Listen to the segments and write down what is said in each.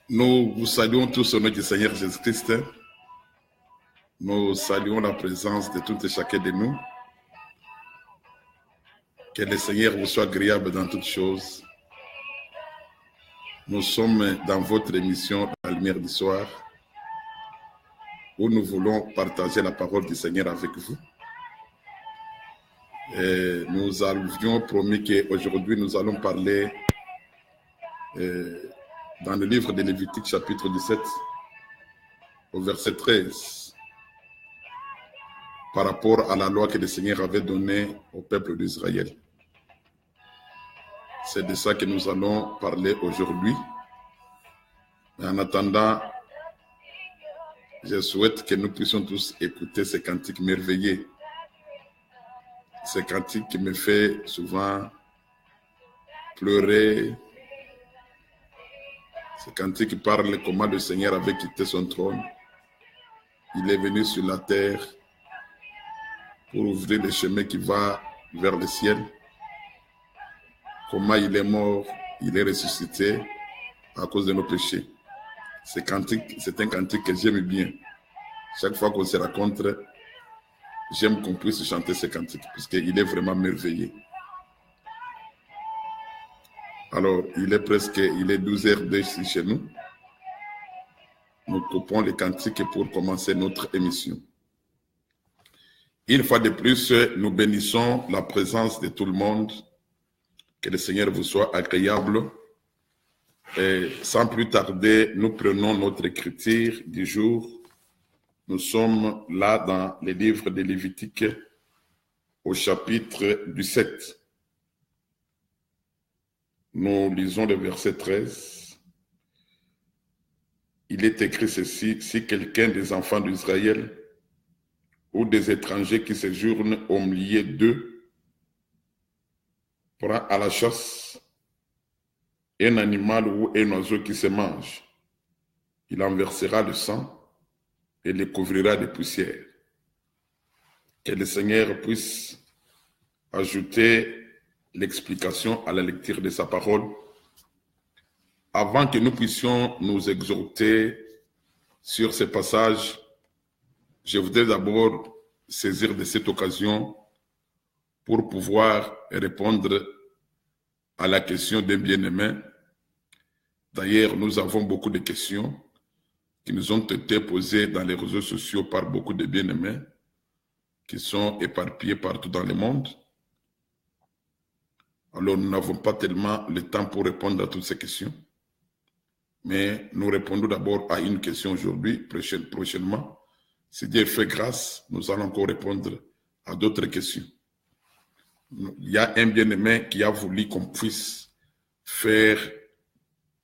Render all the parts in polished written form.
Nous vous saluons tous au nom du Seigneur Jésus-Christ. Nous saluons la présence de tout et chacun de nous. Que le Seigneur vous soit agréable dans toutes choses. Nous sommes dans votre émission La Lumière du Soir, où nous voulons partager la parole du Seigneur avec vous. Et nous avions promis qu'aujourd'hui nous allons parler dans le livre de Lévitique chapitre 17 au verset 13 par rapport à la loi que le Seigneur avait donnée au peuple d'Israël. C'est de ça que nous allons parler aujourd'hui. Mais en attendant, je souhaite que nous puissions tous écouter ces cantiques merveilleux. Ces cantiques qui me font souvent pleurer. Ces cantiques qui parlent comment le Seigneur avait quitté son trône. Il est venu sur la terre pour ouvrir le chemin qui va vers le ciel. Comment il est mort, il est ressuscité à cause de nos péchés. C'est un cantique que j'aime bien. Chaque fois qu'on se rencontre, j'aime qu'on puisse chanter ce cantique, puisqu'il est vraiment merveilleux. Alors, il est 12h02 ici chez nous. Nous coupons les cantiques pour commencer notre émission. Une fois de plus, nous bénissons la présence de tout le monde. Que le Seigneur vous soit agréable. Et sans plus tarder, nous prenons notre écriture du jour. Nous sommes là dans les livres de Lévitique au chapitre 17. Nous lisons le verset 13. Il est écrit ceci: si quelqu'un des enfants d'Israël ou des étrangers qui séjournent au milieu d'eux prend à la chasse un animal ou un oiseau qui se mange, il en versera le sang et le couvrira de poussière. Que le Seigneur puisse ajouter l'explication à la lecture de sa parole. Avant que nous puissions nous exhorter sur ce passage, je voudrais d'abord saisir de cette occasion pour pouvoir répondre à la question d'un bien-aimé. D'ailleurs, nous avons beaucoup de questions qui nous ont été posées dans les réseaux sociaux par beaucoup de bien-aimés qui sont éparpillés partout dans le monde. Alors, nous n'avons pas tellement le temps pour répondre à toutes ces questions. Mais nous répondons d'abord à une question aujourd'hui, prochainement. Si Dieu fait grâce, nous allons encore répondre à d'autres questions. Il y a un bien-aimé qui a voulu qu'on puisse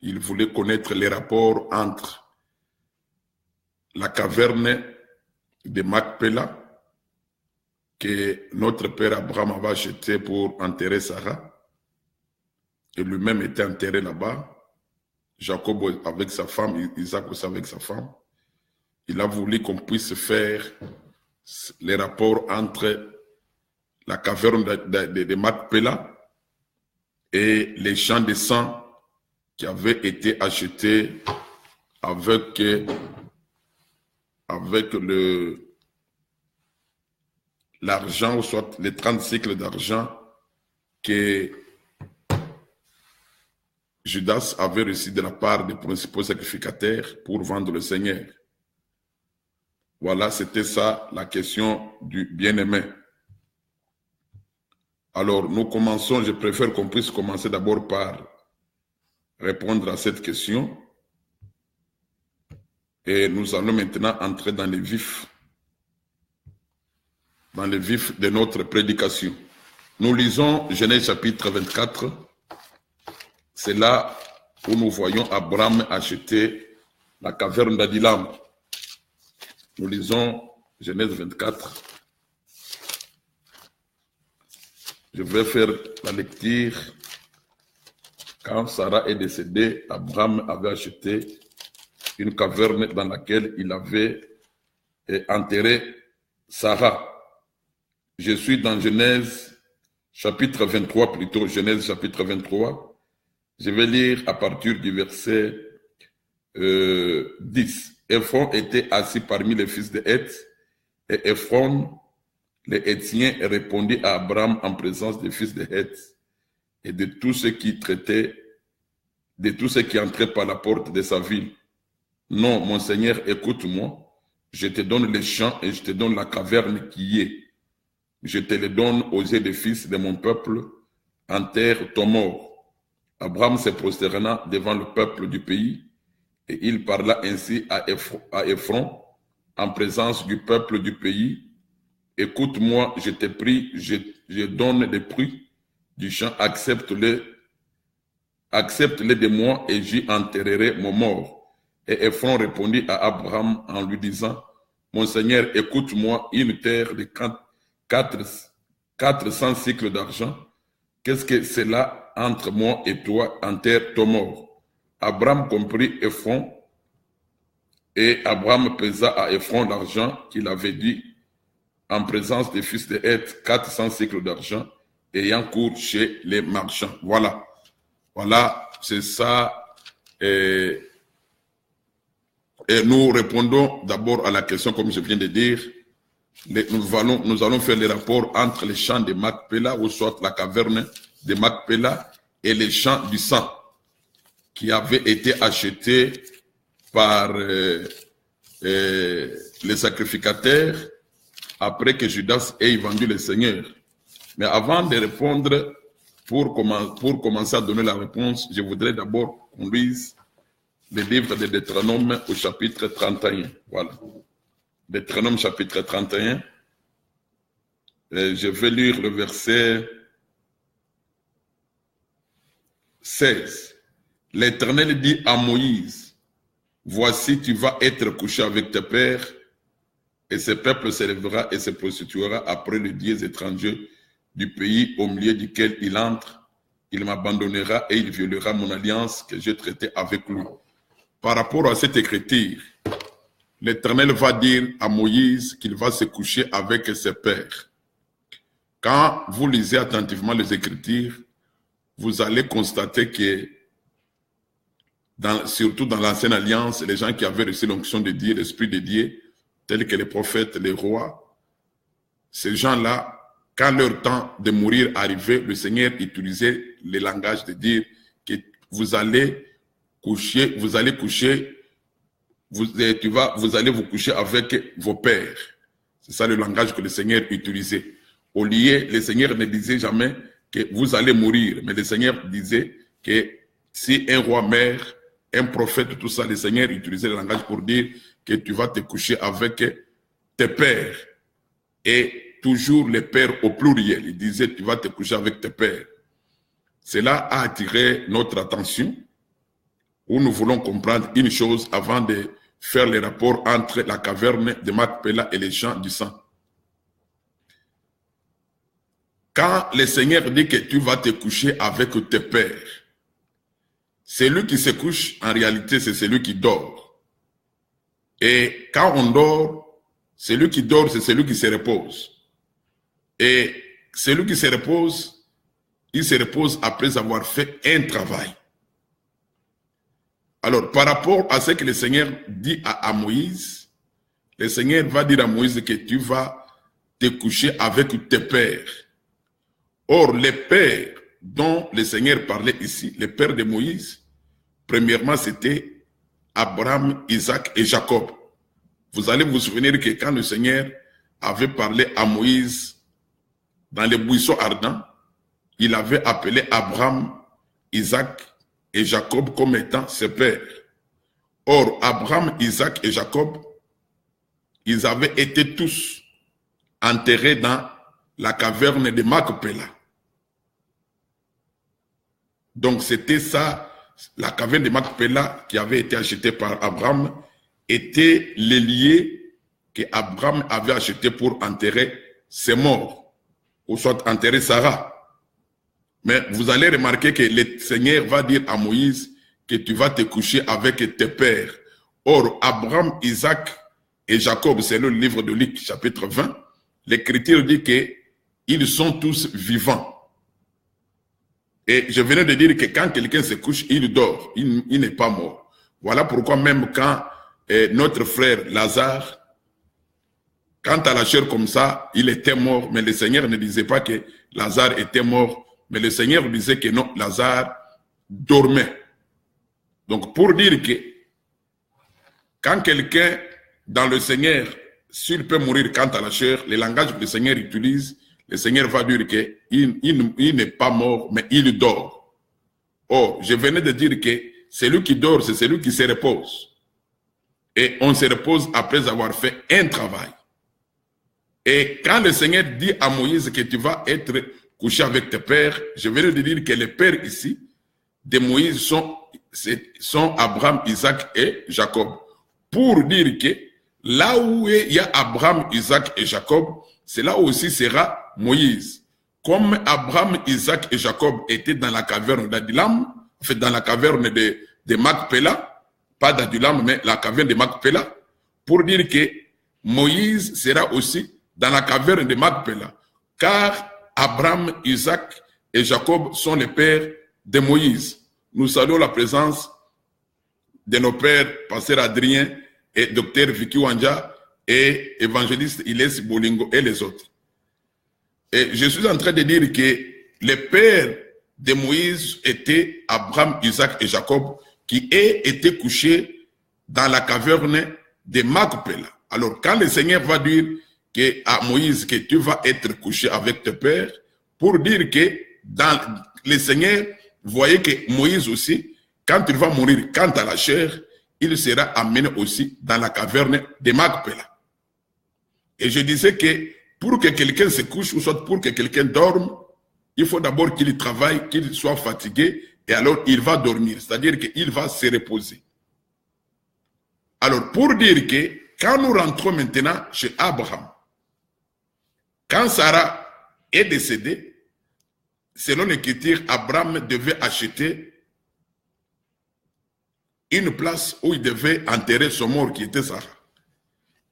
il voulait connaître les rapports entre la caverne de Macpéla que notre père Abraham avait acheté pour enterrer Sarah. Et lui-même était enterré là-bas. Jacob avec sa femme, Isaac aussi avec sa femme. Il a voulu qu'on puisse faire les rapports entre la caverne de Macpéla et les champs de sang qui avaient été achetés avec l'argent, ou soit les 30 cycles d'argent que Judas avait reçu de la part des principaux sacrificateurs pour vendre le Seigneur. Voilà, c'était ça la question du bien-aimé. Alors, nous commençons, je préfère qu'on puisse commencer d'abord par répondre à cette question. Et nous allons maintenant entrer dans le vif de notre prédication. Nous lisons Genèse chapitre 24. C'est là où nous voyons Abraham acheter la caverne d'Adilam. Nous lisons Genèse 24. Je vais faire la lecture. Quand Sarah est décédée, Abraham avait acheté une caverne dans laquelle il avait enterré Sarah. Je suis dans Genèse chapitre 23, plutôt Genèse chapitre 23. Je vais lire à partir du verset 10. Ephron était assis parmi les fils de Heth, et Ephron, les Hétiens, répondit à Abraham en présence des fils de Heth et de tous ceux qui traitaient, de tous ceux qui entraient par la porte de sa ville. Non, mon Seigneur, écoute-moi, je te donne les champs et je te donne la caverne qui y est. Je te les donne aux yeux des fils de mon peuple, enterre ton mort. Abraham se prosterna devant le peuple du pays, et il parla ainsi à Ephron en présence du peuple du pays. Écoute-moi, je te prie, je donne des fruits du champ, accepte-les de moi et j'y enterrerai mon mort. Et Ephron répondit à Abraham en lui disant, mon Seigneur, écoute-moi, une terre de 400 cycles d'argent, qu'est-ce que c'est là entre moi et toi, enterre ton mort. Abraham comprit Ephron, et Abraham pesa à Ephron l'argent qu'il avait dit en présence des fils de Heth, 400 cycles d'argent, ayant cours chez les marchands. Voilà. Voilà, c'est ça. Et nous répondons d'abord à la question, comme je viens de dire. Nous allons faire les rapports entre les champs de Macpéla, ou soit la caverne de Macpéla, et les champs du sang, qui avaient été achetés par les sacrificateurs après que Judas ait vendu le Seigneur. Mais avant de répondre, pour commencer à donner la réponse, je voudrais d'abord qu'on lise le livre de Deutéronome au chapitre 31. Voilà. Deutéronome chapitre 31. Je vais lire le verset 16. L'Éternel dit à Moïse, voici, tu vas être couché avec tes pères, et ce peuple s'élèvera et se prostituera après les dieux étrangers du pays au milieu duquel il entre. Il m'abandonnera et il violera mon alliance que j'ai traitée avec lui. Par rapport à cette écriture, l'Éternel va dire à Moïse qu'il va se coucher avec ses pères. Quand vous lisez attentivement les Écritures, vous allez constater que, surtout dans l'Ancienne Alliance, les gens qui avaient reçu l'onction de Dieu, l'Esprit de Dieu, tels que les prophètes, les rois, ces gens-là, quand leur temps de mourir arrivait, le Seigneur utilisait le langage de dire que vous allez vous allez vous coucher avec vos pères. C'est ça le langage que le Seigneur utilisait. Au lieu, le Seigneur ne disait jamais que vous allez mourir, mais le Seigneur disait que si un roi meurt, un prophète, tout ça, le Seigneur utilisait le langage pour dire que tu vas te coucher avec tes pères. Et toujours les pères au pluriel. Il disait tu vas te coucher avec tes pères. Cela a attiré notre attention, où nous voulons comprendre une chose avant de faire les rapports entre la caverne de Macpéla et les champs du sang. Quand le Seigneur dit que tu vas te coucher avec tes pères, celui qui se couche, en réalité, c'est celui qui dort. Et quand on dort, celui qui dort, c'est celui qui se repose. Et celui qui se repose, il se repose après avoir fait un travail. Alors, par rapport à ce que le Seigneur dit à Moïse, le Seigneur va dire à Moïse que tu vas te coucher avec tes pères. Or, les pères dont le Seigneur parlait ici, les pères de Moïse, premièrement, c'était Abraham, Isaac et Jacob. Vous allez vous souvenir que quand le Seigneur avait parlé à Moïse dans les buissons ardents, il avait appelé Abraham, Isaac et Jacob comme étant ses pères. Or, Abraham, Isaac et Jacob, ils avaient été tous enterrés dans la caverne de Macpéla. Donc, c'était ça, la caverne de Macpéla qui avait été achetée par Abraham, était les lieux que Abraham avait achetés pour enterrer ses morts, ou soit enterrer Sarah. Mais vous allez remarquer que le Seigneur va dire à Moïse que tu vas te coucher avec tes pères. Or, Abraham, Isaac et Jacob, c'est le livre de Luc, chapitre 20, l'Écriture dit qu'ils sont tous vivants. Et je venais de dire que quand quelqu'un se couche, il dort, il n'est pas mort. Voilà pourquoi même quand notre frère Lazare, quant à la chair comme ça, il était mort, mais le Seigneur ne disait pas que Lazare était mort, mais le Seigneur disait que non, Lazare dormait. Donc pour dire que quand quelqu'un dans le Seigneur, s'il peut mourir quant à la chair, le langage que le Seigneur utilise, le Seigneur va dire qu'il n'est pas mort, mais il dort. Or, je venais de dire que celui qui dort, c'est celui qui se repose. Et on se repose après avoir fait un travail. Et quand le Seigneur dit à Moïse que tu vas être couché avec tes pères, je venais de dire que les pères ici de Moïse sont Abraham, Isaac et Jacob. Pour dire que là où il y a Abraham, Isaac et Jacob, c'est là où aussi sera Moïse. Comme Abraham, Isaac et Jacob étaient dans la caverne d'Adulam, enfin dans la caverne de Macpéla, pas d'Adulam, mais la caverne de Macpéla, pour dire que Moïse sera aussi dans la caverne de Macpéla, car Abraham, Isaac et Jacob sont les pères de Moïse. Nous saluons la présence de nos pères, pasteur Adrien et docteur Vicky Wanja et évangéliste Iles Bolingo et les autres. Et je suis en train de dire que les pères de Moïse étaient Abraham, Isaac et Jacob, qui étaient couchés dans la caverne de Macpéla. Alors, quand le Seigneur va dire à Moïse que tu vas être couché avec tes pères, pour dire que dans le Seigneur voyait que Moïse aussi, quand il va mourir, quant à la chair, il sera amené aussi dans la caverne de Macpéla. Et je disais que pour que quelqu'un se couche, ou soit pour que quelqu'un dorme, il faut d'abord qu'il travaille, qu'il soit fatigué, et alors il va dormir, c'est-à-dire qu'il va se reposer. Alors, pour dire que quand nous rentrons maintenant chez Abraham, quand Sarah est décédée, selon l'Écriture, Abraham devait acheter une place où il devait enterrer son mort qui était Sarah.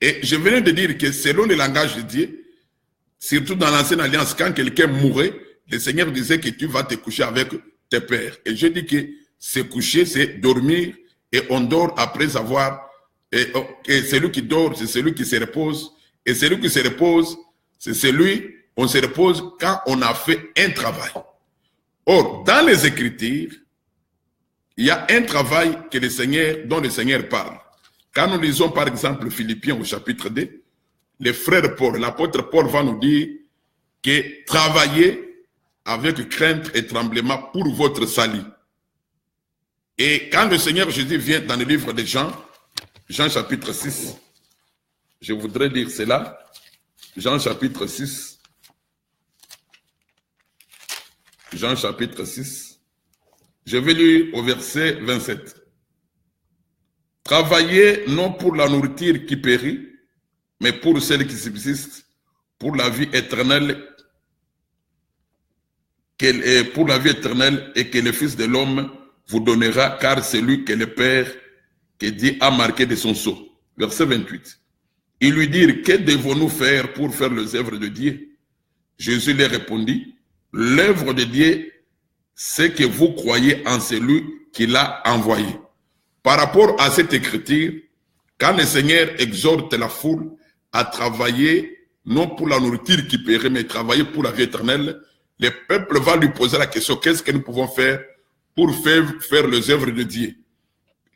Et je venais de dire que selon le langage de Dieu, surtout dans l'ancienne alliance, quand quelqu'un mourait, le Seigneur disait que tu vas te coucher avec tes pères. Et je dis que se coucher, c'est dormir, et on dort après avoir... Et celui qui dort, c'est celui qui se repose. Et celui qui se repose, c'est celui, on se repose quand on a fait un travail. Or, dans les Écritures, il y a un travail dont le Seigneur parle. Quand nous lisons par exemple Philippiens au chapitre 2, le frère Paul, l'apôtre Paul va nous dire que travaillez avec crainte et tremblement pour votre salut. Et quand le Seigneur Jésus vient dans le livre de Jean chapitre 6, je voudrais lire cela. Jean chapitre 6. Jean chapitre 6. Je vais lire au verset 27. Travaillez non pour la nourriture qui périt, mais pour celle qui subsiste, pour la vie éternelle, pour la vie éternelle et que le Fils de l'homme vous donnera, car c'est lui que le Père, que Dieu a marqué de son sceau. Verset 28. Ils lui dirent, que devons-nous faire pour faire les œuvres de Dieu? Jésus leur répondit, l'œuvre de Dieu, c'est que vous croyez en celui qui l'a envoyé. Par rapport à cette écriture, quand le Seigneur exhorte la foule à travailler, non pour la nourriture qui périt, mais travailler pour la vie éternelle, le peuple va lui poser la question, qu'est-ce que nous pouvons faire pour faire les œuvres de Dieu?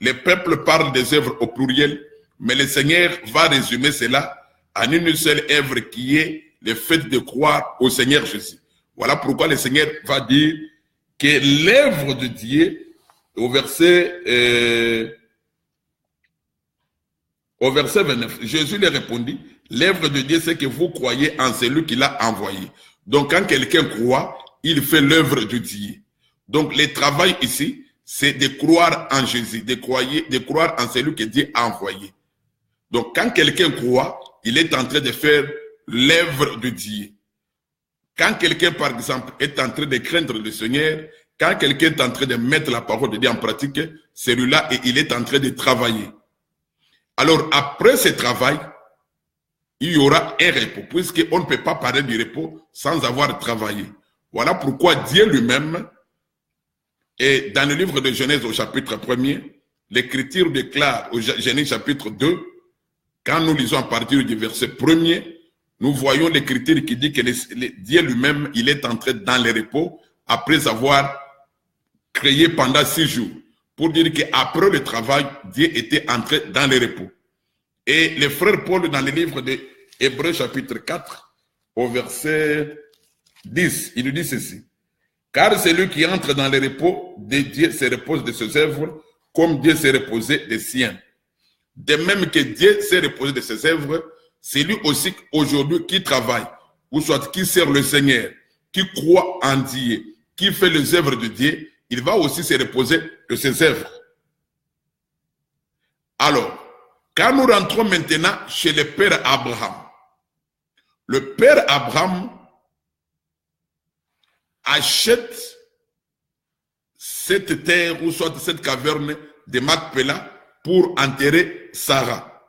Le peuple parle des œuvres au pluriel, mais le Seigneur va résumer cela en une seule œuvre qui est le fait de croire au Seigneur Jésus. Voilà pourquoi le Seigneur va dire que l'œuvre de Dieu, au verset 29, Jésus leur répondit, l'œuvre de Dieu, c'est que vous croyez en celui qui l'a envoyé. Donc quand quelqu'un croit, il fait l'œuvre de Dieu. Donc le travail ici, c'est de croire en Jésus, de croire en celui que Dieu a envoyé. Donc quand quelqu'un croit, il est en train de faire l'œuvre de Dieu. Quand quelqu'un, par exemple, est en train de craindre le Seigneur, quand quelqu'un est en train de mettre la parole de Dieu en pratique, celui-là, il est en train de travailler. Alors, après ce travail, il y aura un repos, puisqu'on ne peut pas parler du repos sans avoir travaillé. Voilà pourquoi Dieu lui-même, et dans le livre de Genèse au chapitre 1er, l'Écriture déclare au Genèse chapitre 2, quand nous lisons à partir du verset 1er, nous voyons l'Écriture qui dit que Dieu lui-même, il est entré dans le repos après avoir créé pendant 6 jours. Pour dire qu'après le travail, Dieu était entré dans le repos. Et le frère Paul, dans le livre de Hébreux chapitre 4, au verset 10, il nous dit ceci. Car celui qui entre dans le repos de Dieu se repose de ses œuvres, comme Dieu s'est reposé des siens. De même que Dieu s'est reposé de ses œuvres, c'est lui aussi aujourd'hui qui travaille, ou soit qui sert le Seigneur, qui croit en Dieu, qui fait les œuvres de Dieu, il va aussi se reposer de ses œuvres. Alors, quand nous rentrons maintenant chez le père Abraham, le père Abraham achète cette terre ou soit cette caverne de Macpéla pour enterrer Sarah.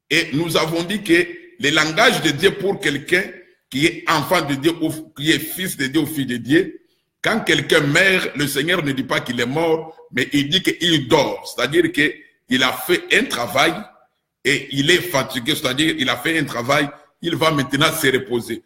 Et nous avons dit que le langage de Dieu pour quelqu'un qui est enfant de Dieu ou qui est fils de Dieu ou fille de Dieu, quand quelqu'un meurt, le Seigneur ne dit pas qu'il est mort, mais il dit qu'il dort. C'est-à-dire qu'il a fait un travail et il est fatigué, c'est-à-dire qu'il a fait un travail, il va maintenant se reposer.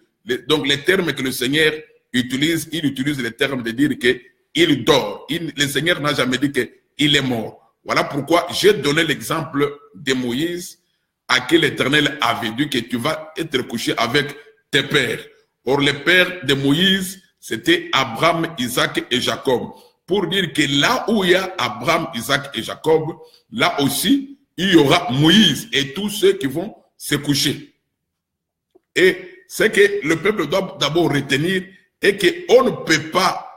Donc les termes que le Seigneur utilise, il utilise les termes de dire qu'il dort. Le Seigneur n'a jamais dit qu'il est mort. Voilà pourquoi j'ai donné l'exemple de Moïse à qui l'Éternel avait dit que tu vas être couché avec tes pères. Or, les pères de Moïse, c'était Abraham, Isaac et Jacob. Pour dire que là où il y a Abraham, Isaac et Jacob, là aussi, il y aura Moïse et tous ceux qui vont se coucher. Et ce que le peuple doit d'abord retenir est qu'on ne peut pas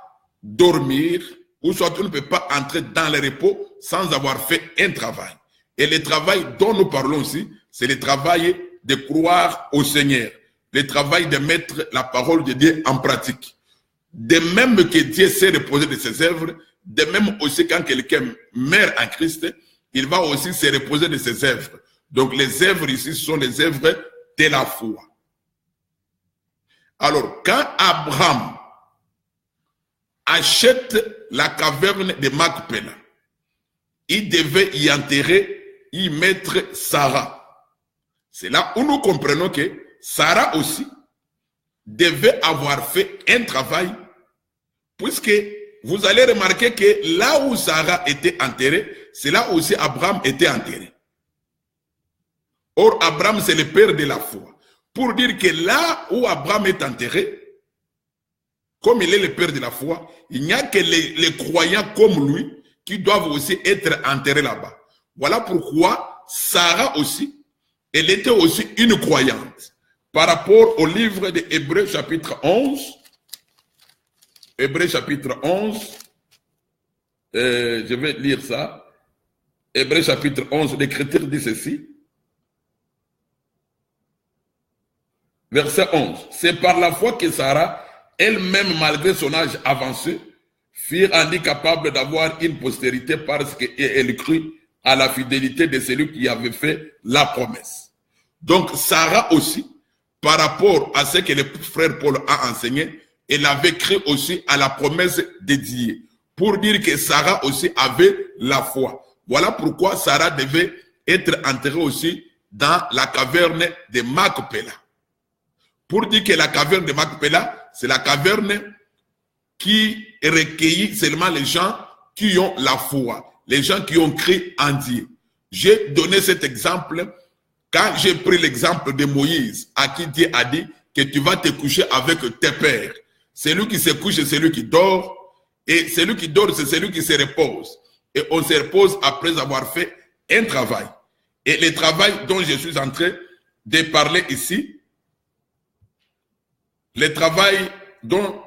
dormir, ou soit on ne peut pas entrer dans le repos sans avoir fait un travail. Et le travail dont nous parlons aussi, c'est le travail de croire au Seigneur, le travail de mettre la parole de Dieu en pratique. De même que Dieu s'est reposé de ses œuvres, de même aussi quand quelqu'un meurt en Christ, il va aussi se reposer de ses œuvres. Donc les œuvres ici sont les œuvres de la foi. Alors quand Abraham achète la caverne de Macpéla, il devait y enterrer, y mettre Sarah. C'est là où nous comprenons que Sarah aussi devait avoir fait un travail, puisque vous allez remarquer que là où Sarah était enterrée, c'est là aussi Abraham était enterré. Or, Abraham, c'est le père de la foi. Pour dire que là où Abraham est enterré, comme il est le père de la foi, il n'y a que les croyants comme lui qui doivent aussi être enterrés là-bas. Voilà pourquoi Sarah aussi, elle était aussi une croyante. Par rapport au livre de Hébreux chapitre 11, Hébreux chapitre 11, je vais lire ça. Hébreux chapitre 11, l'Écriture dit ceci. Verset 11. C'est par la foi que Sarah, elle-même, malgré son âge avancé, fut rendue capable d'avoir une postérité parce qu'elle crut à la fidélité de celui qui avait fait la promesse. Donc, Sarah aussi, par rapport à ce que le frère Paul a enseigné, elle avait cru aussi à la promesse de Dieu. Pour dire que Sarah aussi avait la foi. Voilà pourquoi Sarah devait être enterrée aussi dans la caverne de Macpéla. Pour dire que la caverne de Macpéla, c'est la caverne qui recueillit seulement les gens qui ont la foi, les gens qui ont cru en Dieu. J'ai donné cet exemple quand j'ai pris l'exemple de Moïse, à qui Dieu a dit que tu vas te coucher avec tes pères. Celui qui se couche, c'est celui qui dort, et celui qui dort, c'est celui qui se repose. Et on se repose après avoir fait un travail. Et le travail dont je suis en train de parler ici, le travail dont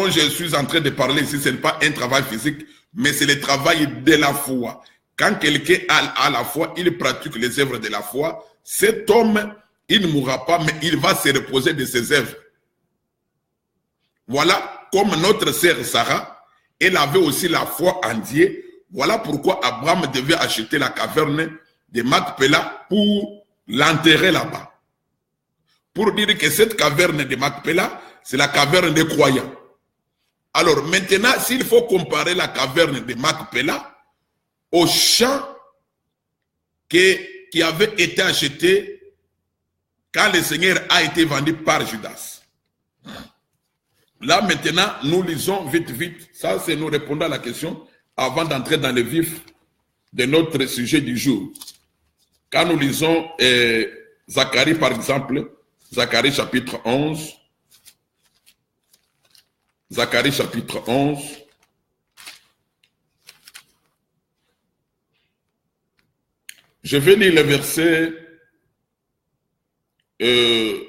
je suis en train de parler ici, ce n'est pas un travail physique, mais c'est le travail de la foi. Quand quelqu'un a la foi, il pratique les œuvres de la foi, cet homme, il ne mourra pas, mais il va se reposer de ses œuvres. Voilà, comme notre sœur Sarah, elle avait aussi la foi en Dieu. Voilà pourquoi Abraham devait acheter la caverne de Macpéla pour l'enterrer là-bas. Pour dire que cette caverne de Macpéla, c'est la caverne des croyants. Alors maintenant, s'il faut comparer la caverne de Macpéla au champ qui avait été acheté quand le Seigneur a été vendu par Judas. Là, maintenant, nous lisons vite. Ça, c'est nous répondons à la question avant d'entrer dans le vif de notre sujet du jour. Quand nous lisons Zacharie, par exemple, Zacharie chapitre 11, Zacharie chapitre 11, je vais lire le verset je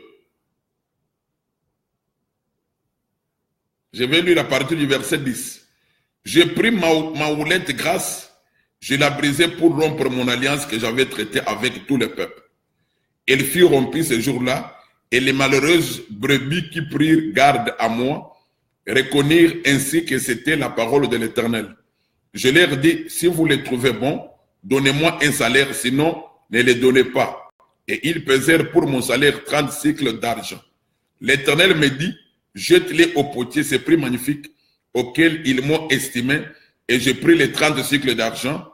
vais lire à partir du verset 10. J'ai pris ma houlette grasse, je l'ai brisée pour rompre mon alliance que j'avais traitée avec tout le peuple. Elle fut rompue ce jour-là, et les malheureuses brebis qui prirent garde à moi reconnurent ainsi que c'était la parole de l'Éternel. Je leur dis, si vous les trouvez bons, donnez-moi un salaire, sinon ne les donnez pas. Et ils pesèrent pour mon salaire 30 cycles d'argent. L'Éternel me dit, jette-les au potier, ces prix magnifiques auxquels ils m'ont estimé, et j'ai pris les 30 cycles d'argent,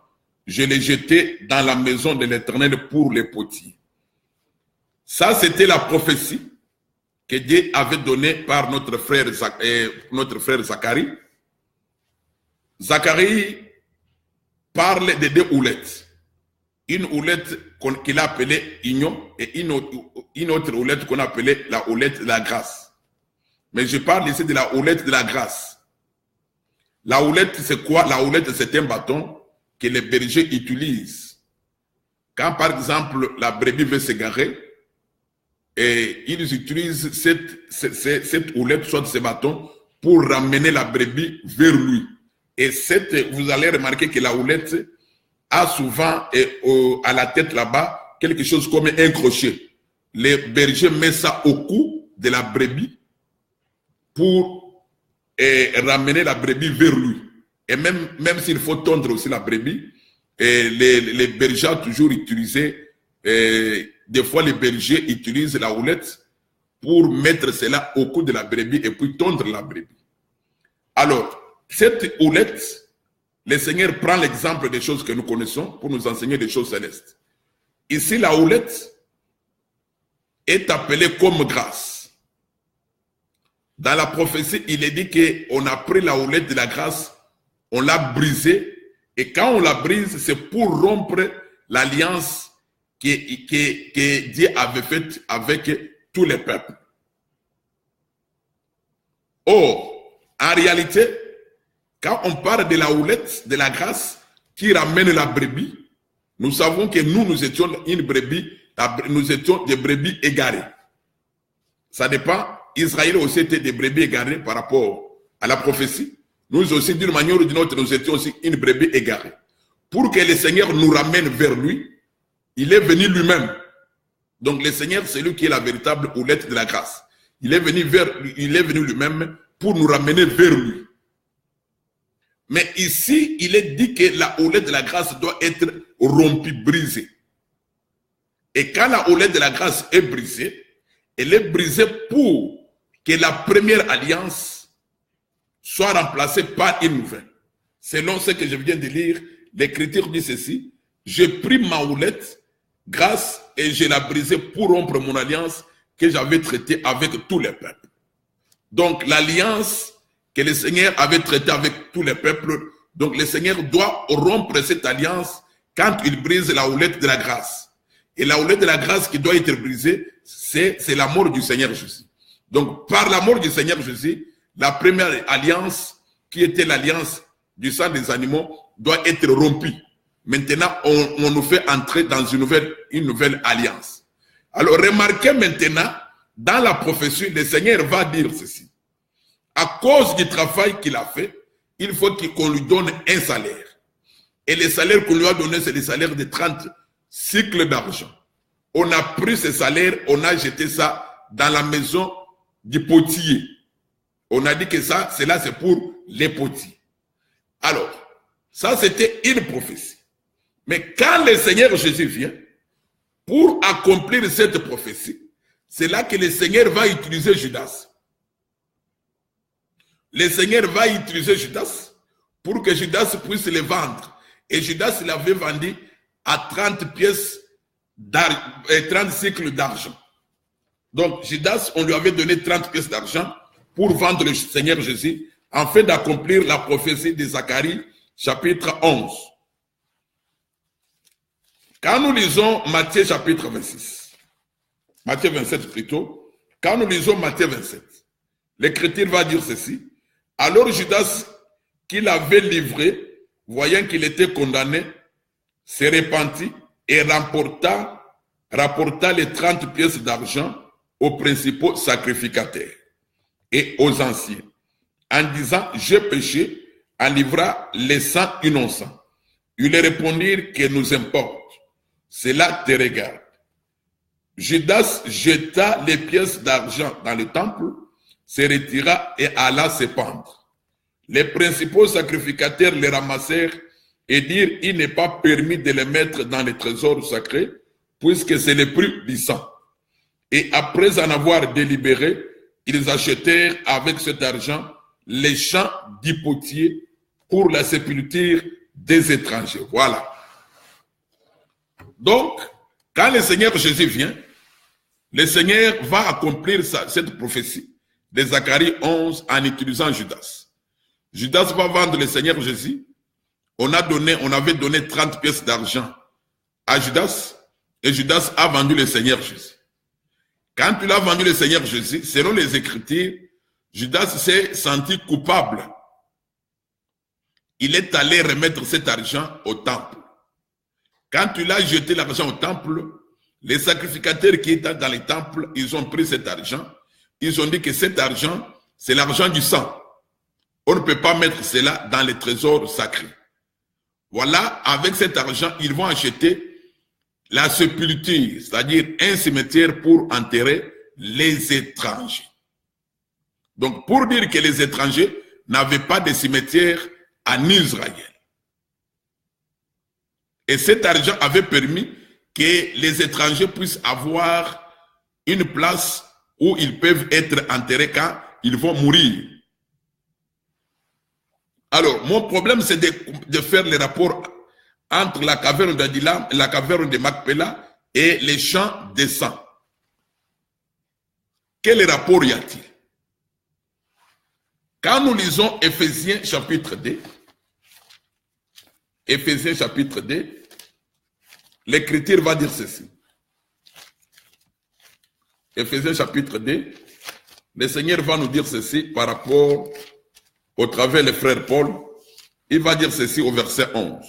je les jetai dans la maison de l'Éternel pour les potiers. Ça, c'était la prophétie que Dieu avait donnée par notre frère Zacharie. Zacharie parle de deux houlettes. Une houlette qu'il a appelée Ignon et une autre houlette qu'on appelait la houlette de la grâce. Mais je parle ici de la houlette de la grâce. La houlette, c'est quoi? La houlette, c'est un bâton que les bergers utilisent. Quand, par exemple, la brebis veut s'égarer, et ils utilisent cette houlette, soit ce bâton, pour ramener la brebis vers lui. Et vous allez remarquer que la houlette a souvent à la tête là-bas quelque chose comme un crochet. Les bergers mettent ça au cou de la brebis pour ramener la brebis vers lui. Et même s'il faut tondre aussi la brebis, les bergers ont toujours utilisé, des fois les bergers utilisent la houlette pour mettre cela au cou de la brebis et puis tondre la brebis. Alors, cette houlette, le Seigneur prend l'exemple des choses que nous connaissons pour nous enseigner des choses célestes. Ici, la houlette est appelée comme grâce. Dans la prophétie, il est dit qu'on a pris la houlette de la grâce, on l'a brisée, et quand on la brise, c'est pour rompre l'alliance que Dieu avait faite avec tous les peuples. Or, en réalité, quand on parle de la houlette, de la grâce qui ramène la brebis, nous savons que nous étions une brebis, nous étions des brebis égarées. Ça dépend. Israël aussi était des brebis égarées par rapport à la prophétie. Nous aussi, d'une manière ou d'une autre, nous étions aussi une brebis égarée. Pour que le Seigneur nous ramène vers lui, il est venu lui-même. Donc le Seigneur, c'est lui qui est la véritable houlette de la grâce. Il est venu lui-même pour nous ramener vers lui. Mais ici, il est dit que la houlette de la grâce doit être rompue, brisée. Et quand la houlette de la grâce est brisée, elle est brisée pour que la première alliance soit remplacée par une nouvelle. Selon ce que je viens de lire, l'Écriture dit ceci: j'ai pris ma houlette, grâce, et je l'ai brisée pour rompre mon alliance que j'avais traitée avec tous les peuples. Donc l'alliance que le Seigneur avait traitée avec tous les peuples, donc le Seigneur doit rompre cette alliance quand il brise la houlette de la grâce. Et la houlette de la grâce qui doit être brisée, c'est la mort du Seigneur Jésus. Donc par la mort du Seigneur Jésus, la première alliance, qui était l'alliance du sang des animaux, doit être rompue. Maintenant, on nous fait entrer dans une nouvelle alliance. Alors, remarquez maintenant, dans la prophétie, le Seigneur va dire ceci. À cause du travail qu'il a fait, il faut qu'on lui donne un salaire. Et le salaire qu'on lui a donné, c'est le salaire de 30 cycles d'argent. On a pris ce salaire, on a jeté ça dans la maison du potier. On a dit que cela c'est pour les potiers. Alors, ça c'était une prophétie. Mais quand le Seigneur Jésus vient, pour accomplir cette prophétie, c'est là que le Seigneur va utiliser Judas. Le Seigneur va utiliser Judas pour que Judas puisse le vendre Et Judas l'avait vendu à 30 pièces, 30 cycles d'argent. Donc, Judas, on lui avait donné 30 pièces d'argent pour vendre le Seigneur Jésus, afin d'accomplir la prophétie de Zacharie, chapitre 11. Quand nous lisons Matthieu, chapitre 26, Matthieu 27 plutôt, quand nous lisons Matthieu 27, l'Écriture va dire ceci. Alors Judas, qui l'avait livré, voyant qu'il était condamné, se repentit et rapporta les 30 pièces d'argent aux principaux sacrificateurs et aux anciens, en disant, j'ai péché, en livrant les 100 innocents. Ils lui répondirent, que nous importe, cela te regarde. Judas jeta les pièces d'argent dans le temple, se retira et alla se pendre. Les principaux sacrificateurs les ramassèrent et dirent, il n'est pas permis de les mettre dans les trésors sacrés, puisque c'est le prix du sang. Et après en avoir délibéré, ils achetèrent avec cet argent les champs du potier pour la sépulture des étrangers. Voilà. Donc, quand le Seigneur Jésus vient, le Seigneur va accomplir cette prophétie de Zacharie 11 en utilisant Judas. Judas va vendre le Seigneur Jésus. On avait donné 30 pièces d'argent à Judas et Judas a vendu le Seigneur Jésus. Quand il a vendu le Seigneur Jésus, selon les Écritures, Judas s'est senti coupable. Il est allé remettre cet argent au temple. Quand il a jeté l'argent au temple, les sacrificateurs qui étaient dans les temples, ils ont pris cet argent. Ils ont dit que cet argent, c'est l'argent du sang. On ne peut pas mettre cela dans les trésors sacrés. Voilà, avec cet argent, ils vont acheter la sépulture, c'est-à-dire un cimetière pour enterrer les étrangers. Donc, pour dire que les étrangers n'avaient pas de cimetière en Israël. Et cet argent avait permis que les étrangers puissent avoir une place où ils peuvent être enterrés quand ils vont mourir. Alors, mon problème, c'est de faire les rapports entre la caverne d'Adilam, la caverne de Macpéla et les champs de sang. Quel rapport y a-t-il? Quand nous lisons Éphésiens chapitre 2, Éphésiens chapitre 2, l'Écriture va dire ceci. Éphésiens chapitre 2, le Seigneur va nous dire ceci par rapport au travers le frère Paul. Il va dire ceci au verset 11.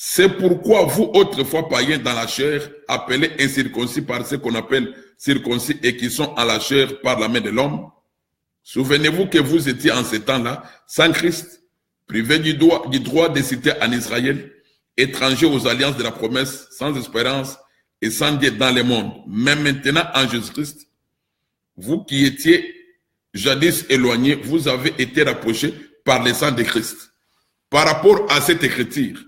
C'est pourquoi vous, autrefois païens dans la chair, appelés incirconcis par ce qu'on appelle circoncis et qui sont en la chair par la main de l'homme, souvenez-vous que vous étiez en ces temps-là sans Christ, privés du droit de citer en Israël, étrangers aux alliances de la promesse, sans espérance et sans Dieu dans le monde. Mais maintenant en Jésus-Christ, vous qui étiez jadis éloignés, vous avez été rapprochés par le sang de Christ. Par rapport à cette écriture,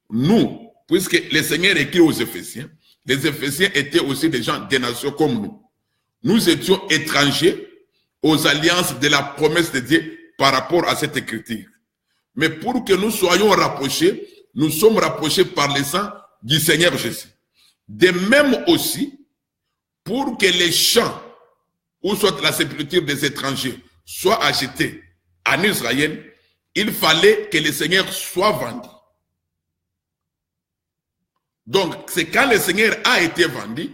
nous, puisque le Seigneur écrit aux Éphésiens, les Éphésiens étaient aussi des gens des nations comme nous. Nous étions étrangers aux alliances de la promesse de Dieu par rapport à cette écriture. Mais pour que nous soyons rapprochés, nous sommes rapprochés par le sang du Seigneur Jésus. De même aussi, pour que les champs, ou soit la sépulture des étrangers, soient achetés en Israël, il fallait que le Seigneur soit vendu. Donc, c'est quand le Seigneur a été vendu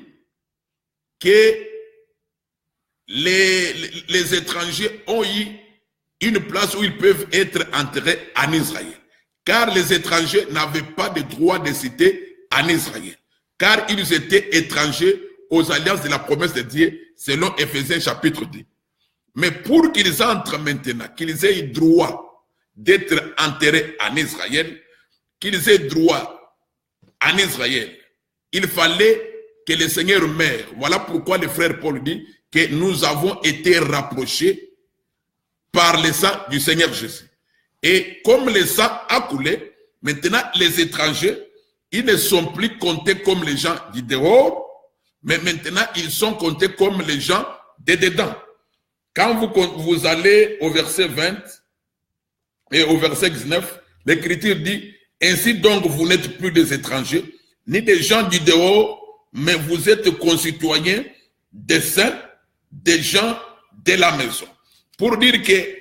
que les étrangers ont eu une place où ils peuvent être enterrés en Israël. Car les étrangers n'avaient pas de droit de citer en Israël. Car ils étaient étrangers aux alliances de la promesse de Dieu, selon Éphésiens chapitre 2. Mais pour qu'ils entrent maintenant, qu'ils aient droit d'être enterrés en Israël, qu'ils aient droit en Israël, il fallait que le Seigneur meure. Voilà pourquoi le frère Paul dit que nous avons été rapprochés par le sang du Seigneur Jésus. Et comme le sang a coulé, maintenant les étrangers, ils ne sont plus comptés comme les gens du dehors, mais maintenant ils sont comptés comme les gens de dedans. Quand vous allez au verset 20 et au verset 19, l'Écriture dit Ainsi donc, vous n'êtes plus des étrangers, ni des gens du dehors, mais vous êtes concitoyens des saints, des gens de la maison. Pour dire que,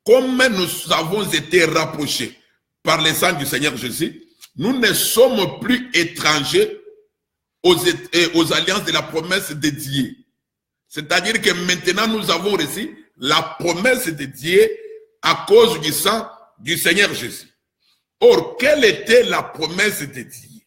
comme nous avons été rapprochés par le sang du Seigneur Jésus, nous ne sommes plus étrangers aux alliances de la promesse de Dieu. C'est-à-dire que maintenant, nous avons reçu la promesse de Dieu à cause du sang du Seigneur Jésus. Or, quelle était la promesse de Dieu?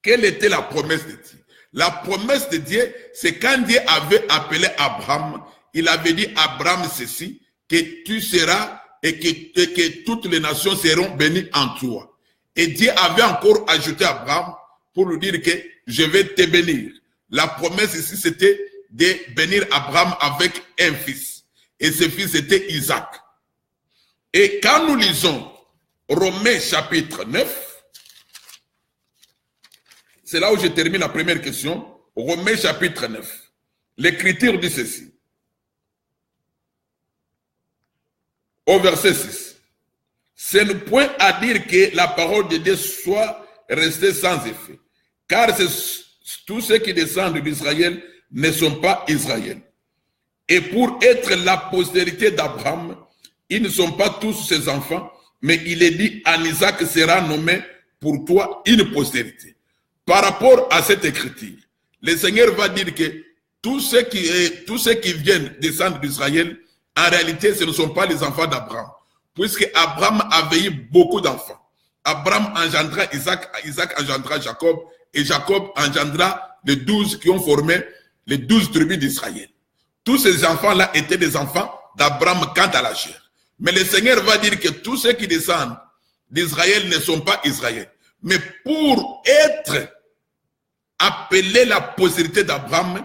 Quelle était la promesse de Dieu? La promesse de Dieu, c'est quand Dieu avait appelé Abraham, il avait dit à Abraham ceci, que tu seras et que toutes les nations seront bénies en toi. Et Dieu avait encore ajouté à Abraham pour lui dire que je vais te bénir. La promesse ici, c'était de bénir Abraham avec un fils. Et ce fils était Isaac. Et quand nous lisons Romains chapitre 9, c'est là où je termine la première question. Romains chapitre 9. L'Écriture dit ceci. Au verset 6. Ce n'est point à dire que la parole de Dieu soit restée sans effet. Car tous ceux qui descendent d'Israël ne sont pas Israël. Et pour être la postérité d'Abraham, ils ne sont pas tous ses enfants, mais il est dit, en Isaac sera nommé pour toi une postérité. Par rapport à cette écriture, le Seigneur va dire que tous ceux qui viennent descendre d'Israël, en réalité, ce ne sont pas les enfants d'Abraham, puisque Abraham avait eu beaucoup d'enfants. Abraham engendra Isaac, Isaac engendra Jacob, et Jacob engendra les 12 qui ont formé les 12 tribus d'Israël. Tous ces enfants-là étaient des enfants d'Abraham quant à la chair. Mais le Seigneur va dire que tous ceux qui descendent d'Israël ne sont pas Israël. Mais pour être appelé la postérité d'Abraham,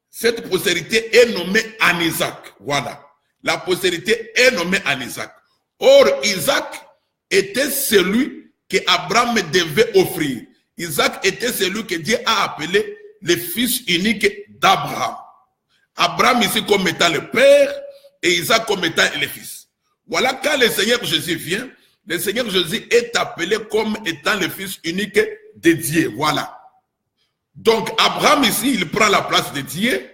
cette postérité est nommée en Isaac. Voilà. La postérité est nommée en Isaac. Or, Isaac était celui que Abraham devait offrir. Isaac était celui que Dieu a appelé le fils unique d'Abraham. Abraham ici comme étant le père et Isaac comme étant le fils. Voilà, quand le Seigneur Jésus vient, le Seigneur Jésus est appelé comme étant le fils unique de Dieu. Voilà. Donc Abraham ici, il prend la place de Dieu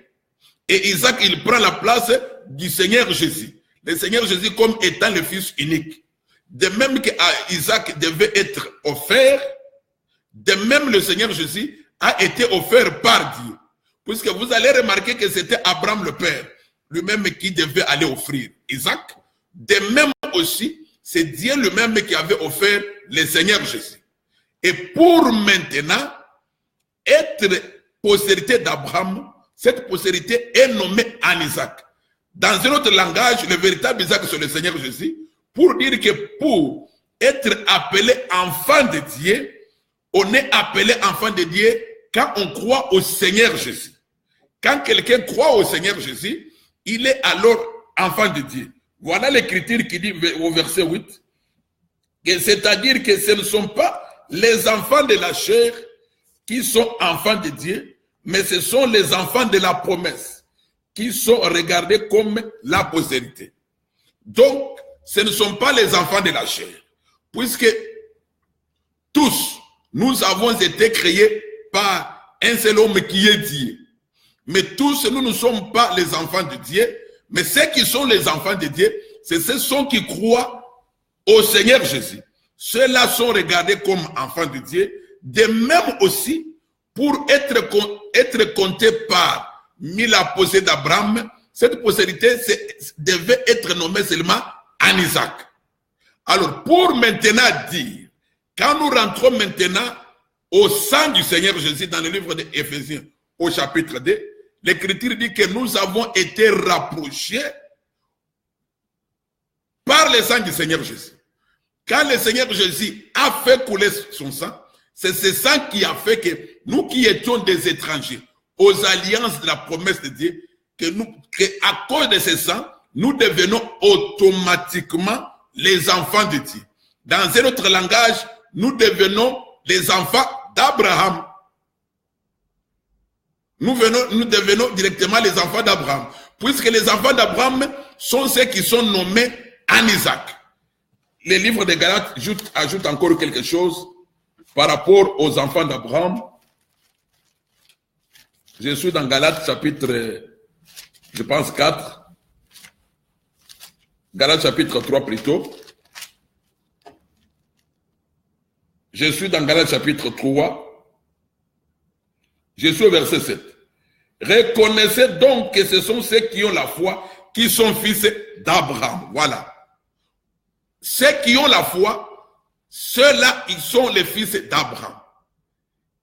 et Isaac, il prend la place du Seigneur Jésus. Le Seigneur Jésus comme étant le fils unique. De même que Isaac devait être offert, de même le Seigneur Jésus a été offert par Dieu. Puisque vous allez remarquer que c'était Abraham le père, lui-même qui devait aller offrir Isaac. De même aussi, c'est Dieu lui-même qui avait offert le Seigneur Jésus. Et pour maintenant être postérité d'Abraham, cette postérité est nommée en Isaac. Dans un autre langage, le véritable Isaac, c'est le Seigneur Jésus, pour dire que pour être appelé enfant de Dieu, on est appelé enfant de Dieu quand on croit au Seigneur Jésus. Quand quelqu'un croit au Seigneur Jésus, il est alors enfant de Dieu. Voilà l'écriture qui dit au verset 8, c'est-à-dire que ce ne sont pas les enfants de la chair qui sont enfants de Dieu, mais ce sont les enfants de la promesse qui sont regardés comme la postérité. Donc, ce ne sont pas les enfants de la chair, puisque tous, nous avons été créés par un seul homme qui est Dieu. Mais tous, nous ne sommes pas les enfants de Dieu, mais ceux qui sont les enfants de Dieu, c'est ceux qui croient au Seigneur Jésus. Ceux-là sont regardés comme enfants de Dieu. De même aussi, pour être compté parmi la postérité d'Abraham, cette postérité devait être nommée seulement en Isaac. Alors, pour maintenant dire, quand nous rentrons maintenant au sang du Seigneur Jésus dans le livre d'Éphésiens, au chapitre 2, l'Écriture dit que nous avons été rapprochés par le sang du Seigneur Jésus. Quand le Seigneur Jésus a fait couler son sang, c'est ce sang qui a fait que nous qui étions des étrangers aux alliances de la promesse de Dieu, qu'à cause de ce sang, nous devenons automatiquement les enfants de Dieu. Dans un autre langage, nous devenons les enfants d'Abraham. Nous devenons directement les enfants d'Abraham, puisque les enfants d'Abraham sont ceux qui sont nommés en Isaac. les livres de Galates ajoutent encore quelque chose par rapport aux enfants d'Abraham. Je suis dans Galates chapitre, je pense 4. Galates chapitre 3 plutôt. Je suis dans Galates chapitre 3. Je suis au verset 7. Reconnaissez donc que ce sont ceux qui ont la foi qui sont fils d'Abraham. Voilà. Ceux qui ont la foi, ceux-là, ils sont les fils d'Abraham.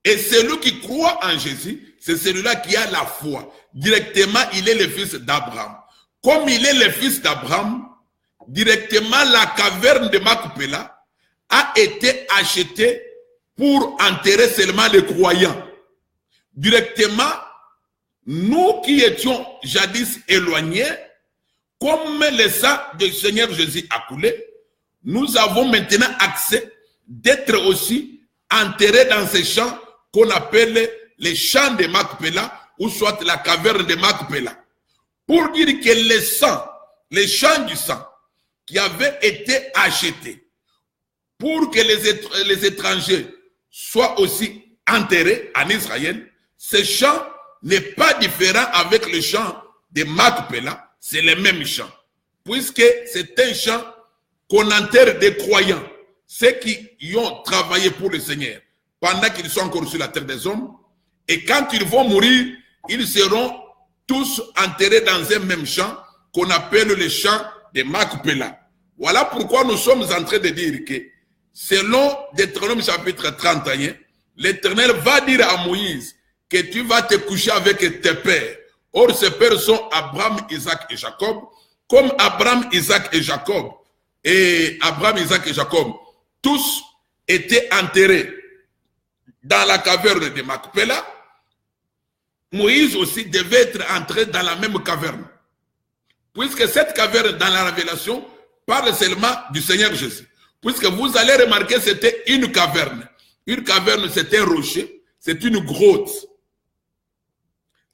Et celui qui croit en Jésus, c'est celui-là qui a la foi. Directement, il est le fils d'Abraham. Comme il est le fils d'Abraham, directement, la caverne de Macpéla a été achetée pour enterrer seulement les croyants. Directement, nous qui étions jadis éloignés, comme le sang du Seigneur Jésus a coulé, nous avons maintenant accès d'être aussi enterrés dans ces champs qu'on appelle les champs de Macpéla ou soit la caverne de Macpéla. Pour dire que le sang, les champs du sang qui avaient été achetés pour que les étrangers soient aussi enterrés en Israël, ce champ n'est pas différent avec le champ de Macpéla, c'est le même champ. Puisque c'est un champ qu'on enterre des croyants, ceux qui y ont travaillé pour le Seigneur, pendant qu'ils sont encore sur la terre des hommes, et quand ils vont mourir, ils seront tous enterrés dans un même champ qu'on appelle le champ de Macpéla. Voilà pourquoi nous sommes en train de dire que, selon Deutéronome chapitre 31, l'Éternel va dire à Moïse que tu vas te coucher avec tes pères. Or, ces pères sont Abraham, Isaac et Jacob. Comme Abraham, Isaac et Jacob, tous étaient enterrés dans la caverne de Macpéla, Moïse aussi devait être entré dans la même caverne. Puisque cette caverne, dans la révélation, parle seulement du Seigneur Jésus. Puisque vous allez remarquer, c'était une caverne. Une caverne, c'était un rocher, c'est une grotte.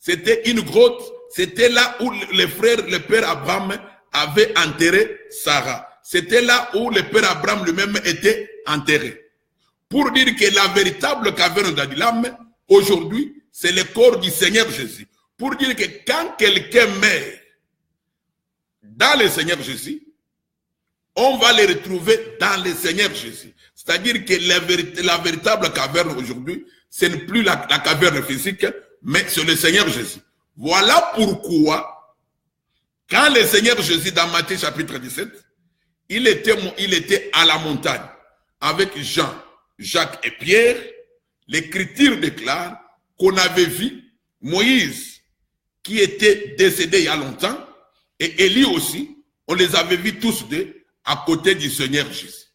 C'était une grotte, c'était là où le père Abraham avait enterré Sarah. C'était là où le père Abraham lui-même était enterré. Pour dire que la véritable caverne d'Adullam, aujourd'hui, c'est le corps du Seigneur Jésus. Pour dire que quand quelqu'un meurt dans le Seigneur Jésus, on va le retrouver dans le Seigneur Jésus. C'est-à-dire que la véritable caverne aujourd'hui, ce n'est plus la caverne physique, mais c'est le Seigneur Jésus. Voilà pourquoi, quand le Seigneur Jésus, dans Matthieu chapitre 17, il était à la montagne avec Jean, Jacques et Pierre, l'Écriture déclare qu'on avait vu Moïse, qui était décédé il y a longtemps, et Élie aussi, on les avait vus tous deux à côté du Seigneur Jésus.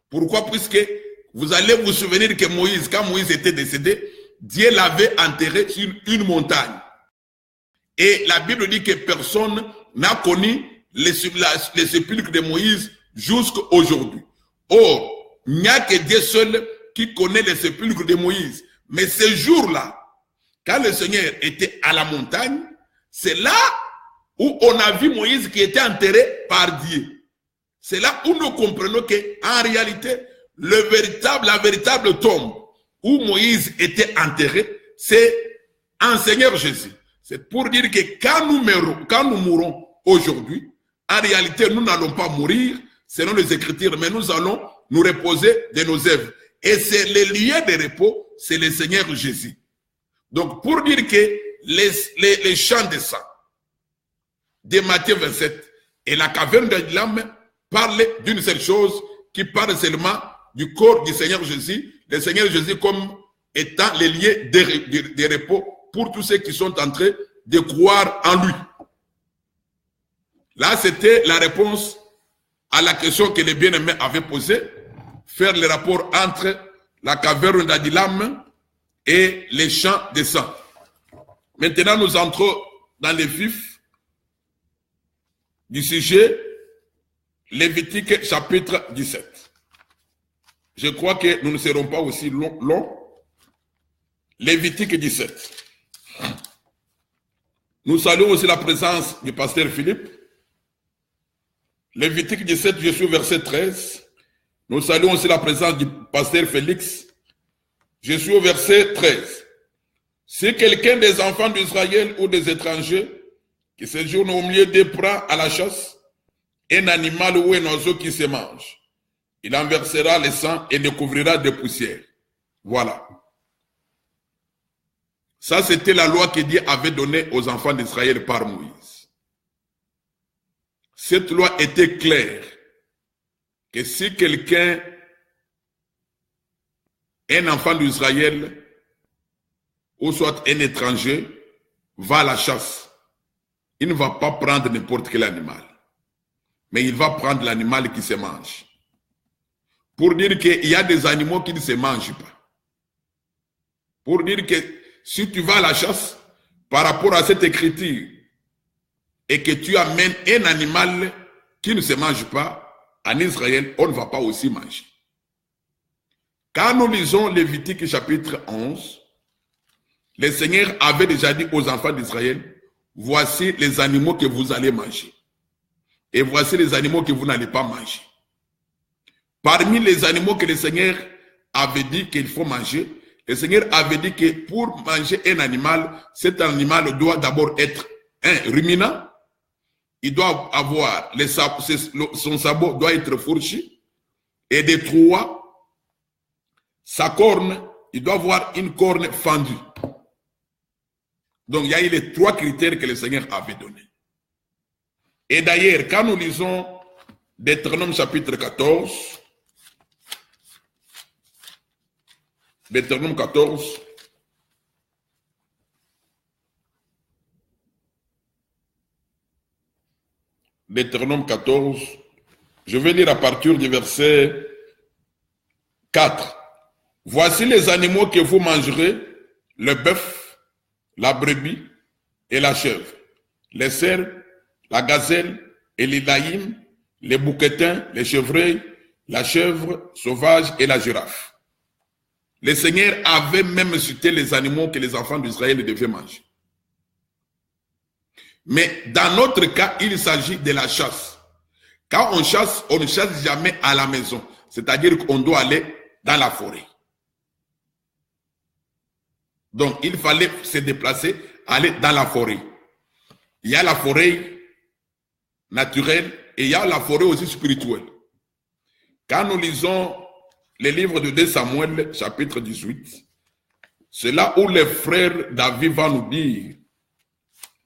Pourquoi? Puisque vous allez vous souvenir que Moïse, quand Moïse était décédé, Dieu l'avait enterré sur une montagne. Et la Bible dit que personne n'a connu les sépulcres de Moïse jusqu'à aujourd'hui. Or, il n'y a que Dieu seul qui connaît les sépulcres de Moïse. Mais ce jour-là, quand le Seigneur était à la montagne, c'est là où on a vu Moïse qui était enterré par Dieu. C'est là où nous comprenons qu'en réalité, la véritable tombe où Moïse était enterré, c'est en Seigneur Jésus. C'est pour dire que quand nous mourrons aujourd'hui, en réalité, nous n'allons pas mourir selon les Écritures, mais nous allons nous reposer de nos œuvres. Et c'est le lieu de repos, c'est le Seigneur Jésus. Donc, pour dire que les champs de sang de Matthieu 27 et la caverne d'Adullam parlent d'une seule chose qui parle seulement du corps du Seigneur Jésus, le Seigneur Jésus comme étant le lieu de repos pour tous ceux qui sont en train de croire en lui. Là, c'était la réponse à la question que les bien-aimés avaient posée, faire le rapport entre la caverne d'Adullam et les champs de sang. Maintenant, nous entrons dans le vif du sujet, Lévitique chapitre 17. Je crois que nous ne serons pas aussi longs. Lévitique 17. Nous saluons aussi la présence du pasteur Philippe. Lévitique 17, je suis au verset 13. Nous saluons aussi la présence du pasteur Félix. Je suis au verset 13. Si quelqu'un des enfants d'Israël ou des étrangers qui séjournent au milieu des prend à la chasse un animal ou un oiseau qui se mange, il en versera le sang et le couvrira de poussière. Voilà. Ça, c'était la loi que Dieu avait donnée aux enfants d'Israël par Moïse. Cette loi était claire que si quelqu'un, un enfant d'Israël, ou soit un étranger, va à la chasse, il ne va pas prendre n'importe quel animal, mais il va prendre l'animal qui se mange. Pour dire qu'il y a des animaux qui ne se mangent pas. Pour dire que si tu vas à la chasse, par rapport à cette écriture, et que tu amènes un animal qui ne se mange pas, en Israël, on ne va pas aussi manger. Quand nous lisons Lévitique chapitre 11, le Seigneur avait déjà dit aux enfants d'Israël, voici les animaux que vous allez manger. Et voici les animaux que vous n'allez pas manger. Parmi les animaux que le Seigneur avait dit qu'il faut manger, le Seigneur avait dit que pour manger un animal, cet animal doit d'abord être un ruminant. Il doit avoir, son sabot doit être fourchu. Et de trois, sa corne, il doit avoir une corne fendue. Donc il y a eu les trois critères que le Seigneur avait donnés. Et d'ailleurs, quand nous lisons Deutéronome chapitre 14, Deutéronome 14, Deutéronome 14, je vais lire à partir du verset 4. Voici les animaux que vous mangerez, le bœuf, la brebis et la chèvre, les cerfs, la gazelle et les laïms, les bouquetins, les chevreuils, la chèvre sauvage et la girafe. Le Seigneur avait même cité les animaux que les enfants d'Israël devaient manger. Mais dans notre cas, il s'agit de la chasse. Quand on chasse, on ne chasse jamais à la maison. C'est-à-dire qu'on doit aller dans la forêt. Donc, il fallait se déplacer, aller dans la forêt. Il y a la forêt naturelle et il y a la forêt aussi spirituelle. Quand nous lisons les livres de 2 Samuel, chapitre 18, c'est là où le frère David va nous dire,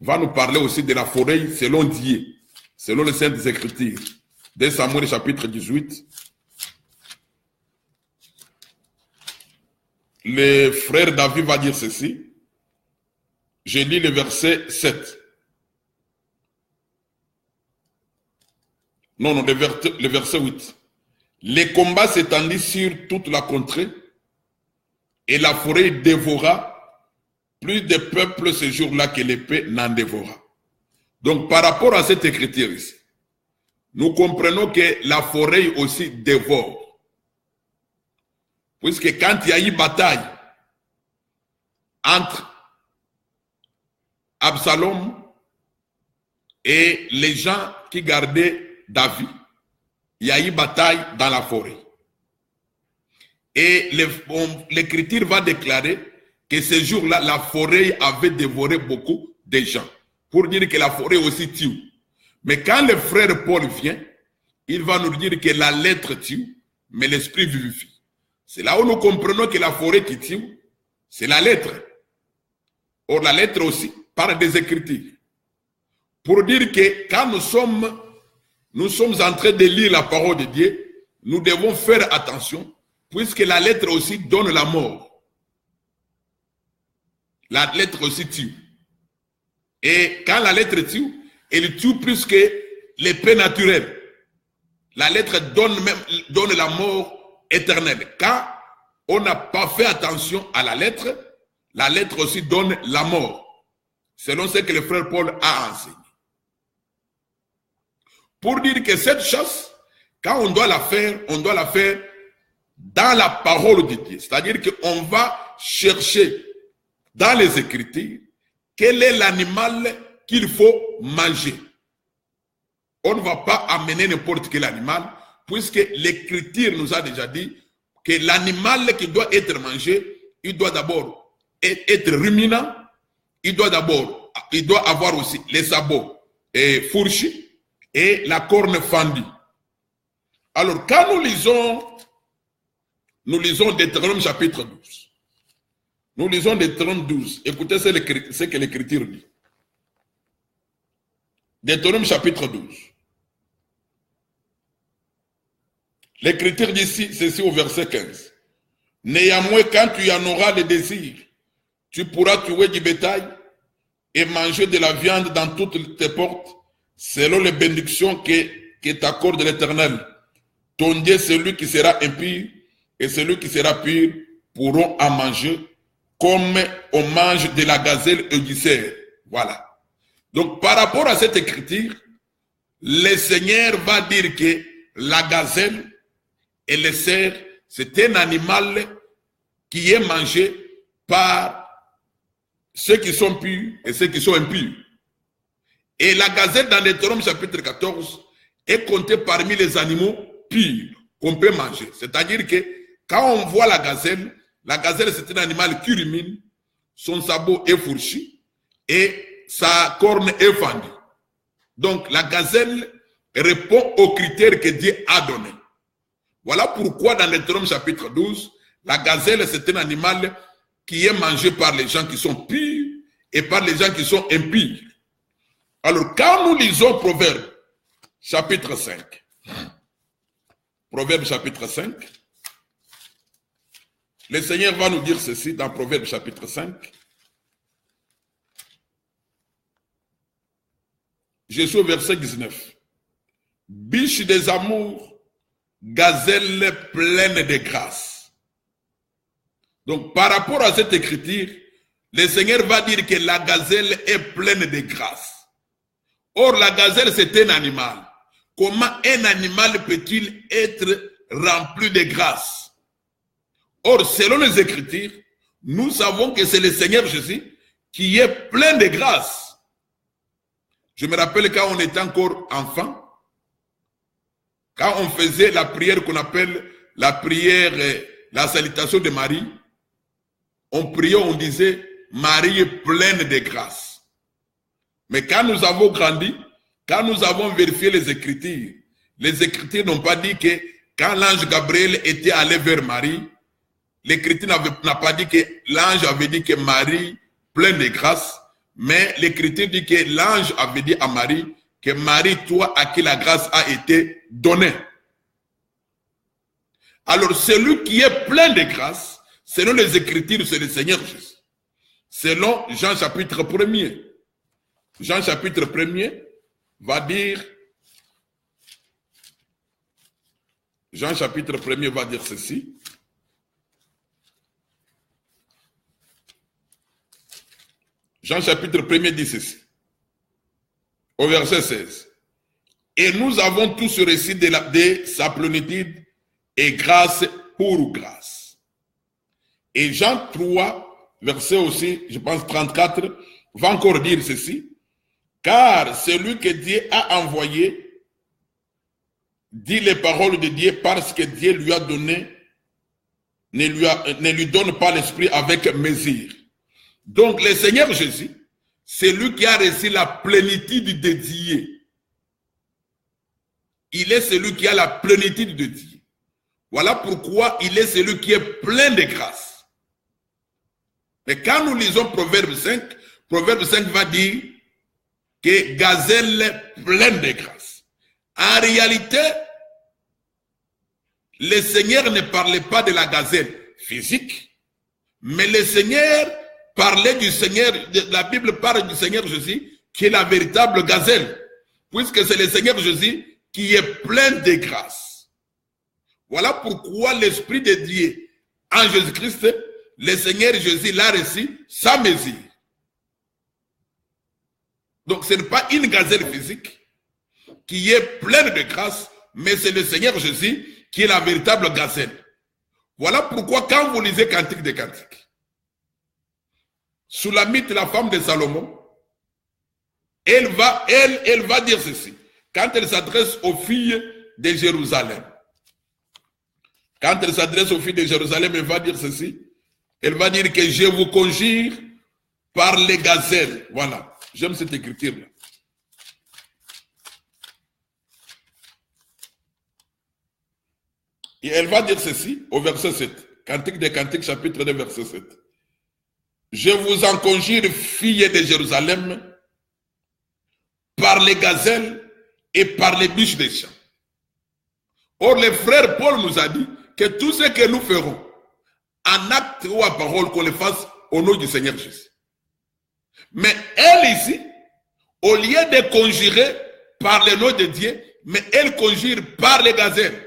va nous parler aussi de la forêt selon Dieu, selon les Saintes Écritures. 2 Samuel, chapitre 18. Le frère David va dire ceci. Je lis le verset 7. Non, le verset 8. Les combats s'étendit sur toute la contrée et la forêt dévora plus de peuples ce jour-là que l'épée n'en dévora. Donc, par rapport à cette écriture ici, nous comprenons que la forêt aussi dévore. Puisque quand il y a eu bataille entre Absalom et les gens qui gardaient David, il y a eu bataille dans la forêt. Et l'écriture va déclarer que ce jour-là, la forêt avait dévoré beaucoup de gens. Pour dire que la forêt aussi tue. Mais quand le frère Paul vient, il va nous dire que la lettre tue, mais l'esprit vivifie. C'est là où nous comprenons que la forêt qui tue, c'est la lettre. Or, la lettre aussi parle des écritures. Pour dire que quand nous sommes en train de lire la parole de Dieu, nous devons faire attention, puisque la lettre aussi donne la mort. La lettre aussi tue. Et quand la lettre tue, elle tue plus que l'épée naturelle. La lettre donne la mort éternelle. Quand on n'a pas fait attention à la lettre aussi donne la mort. Selon ce que le frère Paul a enseigné. Pour dire que cette chasse, quand on doit la faire dans la parole de Dieu. C'est-à-dire qu'on va chercher dans les Écritures quel est l'animal qu'il faut manger. On ne va pas amener n'importe quel animal, puisque l'Écriture nous a déjà dit que l'animal qui doit être mangé, il doit d'abord être ruminant, il doit avoir aussi les sabots fourchus et la corne fendue. Alors, quand nous lisons Deutéronome chapitre 12. Nous lisons Deutéronome 12. Écoutez ce que l'Écriture dit. Deutéronome chapitre 12. L'Écriture dit ceci au verset 15. Néanmoins, quand tu en auras le désir, tu pourras tuer du bétail et manger de la viande dans toutes tes portes, selon les bénédictions que t'accorde l'Éternel. Ton Dieu, celui qui sera impur et celui qui sera pur pourront en manger comme on mange de la gazelle et du cerf. Voilà. Donc, par rapport à cette écriture, le Seigneur va dire que la gazelle et le cerf, c'est un animal qui est mangé par ceux qui sont purs et ceux qui sont impurs. Et la gazelle dans Deutéronome chapitre 14 est comptée parmi les animaux purs qu'on peut manger. C'est-à-dire que quand on voit la gazelle c'est un animal qui rumine, son sabot est fourchu et sa corne est fendue. Donc la gazelle répond aux critères que Dieu a donnés. Voilà pourquoi dans Deutéronome chapitre 12, la gazelle c'est un animal qui est mangé par les gens qui sont purs et par les gens qui sont impurs. Alors quand nous lisons Proverbe chapitre 5, Proverbe chapitre 5, le Seigneur va nous dire ceci dans Proverbe chapitre 5. Je suis au verset 19. Biche des amours, gazelle pleine de grâce. Donc, par rapport à cette écriture, le Seigneur va dire que la gazelle est pleine de grâce. Or, la gazelle, c'est un animal. Comment un animal peut-il être rempli de grâce? Or, selon les Écritures, nous savons que c'est le Seigneur Jésus qui est plein de grâce. Je me rappelle quand on était encore enfant, quand on faisait la prière qu'on appelle la prière, la salutation de Marie, on priait, on disait, Marie est pleine de grâce. Mais quand nous avons grandi, quand nous avons vérifié les Écritures n'ont pas dit que quand l'ange Gabriel était allé vers Marie, l'Écriture n'a pas dit que l'ange avait dit que Marie, pleine de grâce, mais l'Écriture dit que l'ange avait dit à Marie que Marie, toi à qui la grâce a été donnée. Alors celui qui est plein de grâce, selon les Écritures, c'est le Seigneur Jésus. Selon Jean chapitre 1er. Jean chapitre 1er va dire, Jean chapitre 1er va dire ceci. Jean chapitre 1er dit ceci, au verset 16. Et nous avons tous reçu de sa plénitude et grâce pour grâce. Et Jean 3, verset aussi, je pense 34, va encore dire ceci. Car celui que Dieu a envoyé dit les paroles de Dieu parce que Dieu lui a donné, ne lui donne pas l'esprit avec mesure. Donc, le Seigneur Jésus, c'est lui qui a reçu la plénitude de Dieu. Il est celui qui a la plénitude de Dieu. Voilà pourquoi il est celui qui est plein de grâce. Mais quand nous lisons Proverbe 5 va dire que gazelle est pleine de grâce. En réalité, le Seigneur ne parlait pas de la gazelle physique, mais le Seigneur parlait du Seigneur, la Bible parle du Seigneur Jésus, qui est la véritable gazelle, puisque c'est le Seigneur Jésus qui est plein de grâce. Voilà pourquoi l'Esprit de Dieu en Jésus-Christ, le Seigneur Jésus l'a reçu sans mesure. Donc ce n'est pas une gazelle physique qui est pleine de grâce, mais c'est le Seigneur Jésus qui est la véritable gazelle. Voilà pourquoi quand vous lisez Cantique des Cantiques, Sulamite, la femme de Salomon, elle va dire ceci, quand elle s'adresse aux filles de Jérusalem. Quand elle s'adresse aux filles de Jérusalem, elle va dire ceci. Elle va dire que je vous conjure par les gazelles. Voilà, j'aime cette écriture-là. Et elle va dire ceci au verset 7. Cantique des Cantiques, chapitre 2, verset 7. Je vous en conjure, filles de Jérusalem, par les gazelles et par les biches des champs. Or, le frère Paul nous a dit que tout ce que nous ferons, en acte ou en parole, qu'on le fasse au nom du Seigneur Jésus. Mais elle ici, au lieu de conjurer par le nom de Dieu, mais elle conjure par les gazelles.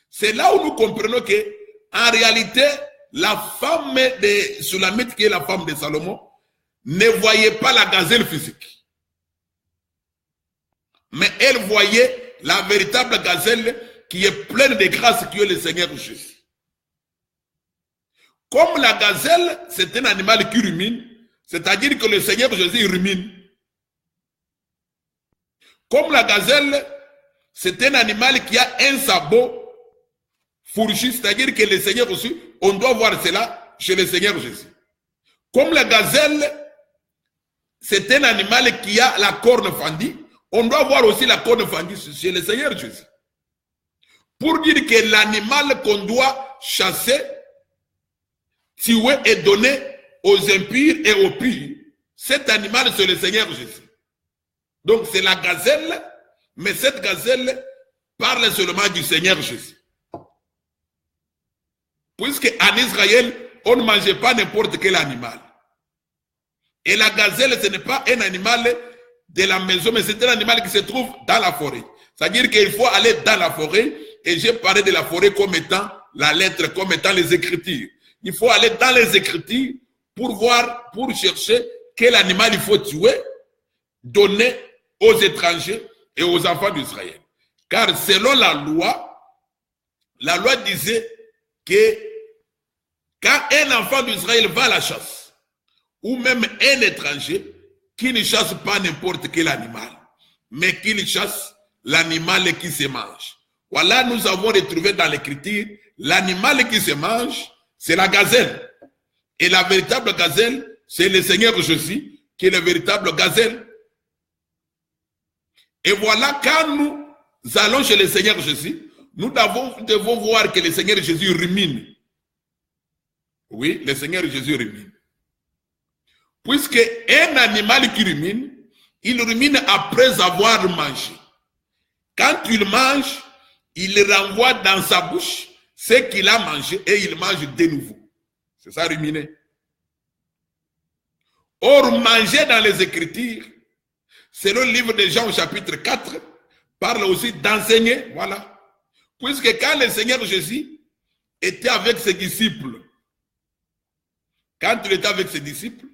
C'est là où nous comprenons que, en réalité, la femme de Sulamite, qui est la femme de Salomon, ne voyait pas la gazelle physique. Mais elle voyait la véritable gazelle qui est pleine de grâce, qui est le Seigneur Jésus. Comme la gazelle, c'est un animal qui rumine, c'est-à-dire que le Seigneur Jésus rumine. Comme la gazelle, c'est un animal qui a un sabot fourchu, c'est-à-dire que le Seigneur aussi, on doit voir cela chez le Seigneur Jésus. Comme la gazelle, c'est un animal qui a la corne fendue, on doit voir aussi la corne fendue chez le Seigneur Jésus. Pour dire que l'animal qu'on doit chasser, tuer et donner aux impurs et aux purs, cet animal c'est le Seigneur Jésus. Donc c'est la gazelle, mais cette gazelle parle seulement du Seigneur Jésus. Puisque en Israël, on ne mangeait pas n'importe quel animal. Et la gazelle, ce n'est pas un animal de la maison, mais c'est un animal qui se trouve dans la forêt. C'est-à-dire qu'il faut aller dans la forêt, et j'ai parlé de la forêt comme étant la lettre, comme étant les Écritures. Il faut aller dans les Écritures pour voir, pour chercher quel animal il faut tuer, donner aux étrangers et aux enfants d'Israël. Car selon la loi disait que quand un enfant d'Israël va à la chasse, ou même un étranger, qui ne chasse pas n'importe quel animal, mais qu'il chasse l'animal qui se mange. Voilà, nous avons retrouvé dans l'Écriture, l'animal qui se mange, c'est la gazelle. Et la véritable gazelle, c'est le Seigneur Jésus, qui est le véritable gazelle. Et voilà, quand nous allons chez le Seigneur Jésus, nous devons voir que le Seigneur Jésus rumine. Oui, le Seigneur Jésus rumine. Puisque un animal qui rumine, il rumine après avoir mangé. Quand il mange, il renvoie dans sa bouche ce qu'il a mangé et il mange de nouveau. C'est ça, ruminer. Or, manger dans les Écritures, selon le livre de Jean au chapitre 4, parle aussi d'enseigner, voilà. Puisque quand le Seigneur Jésus était avec ses disciples, quand il était avec ses disciples,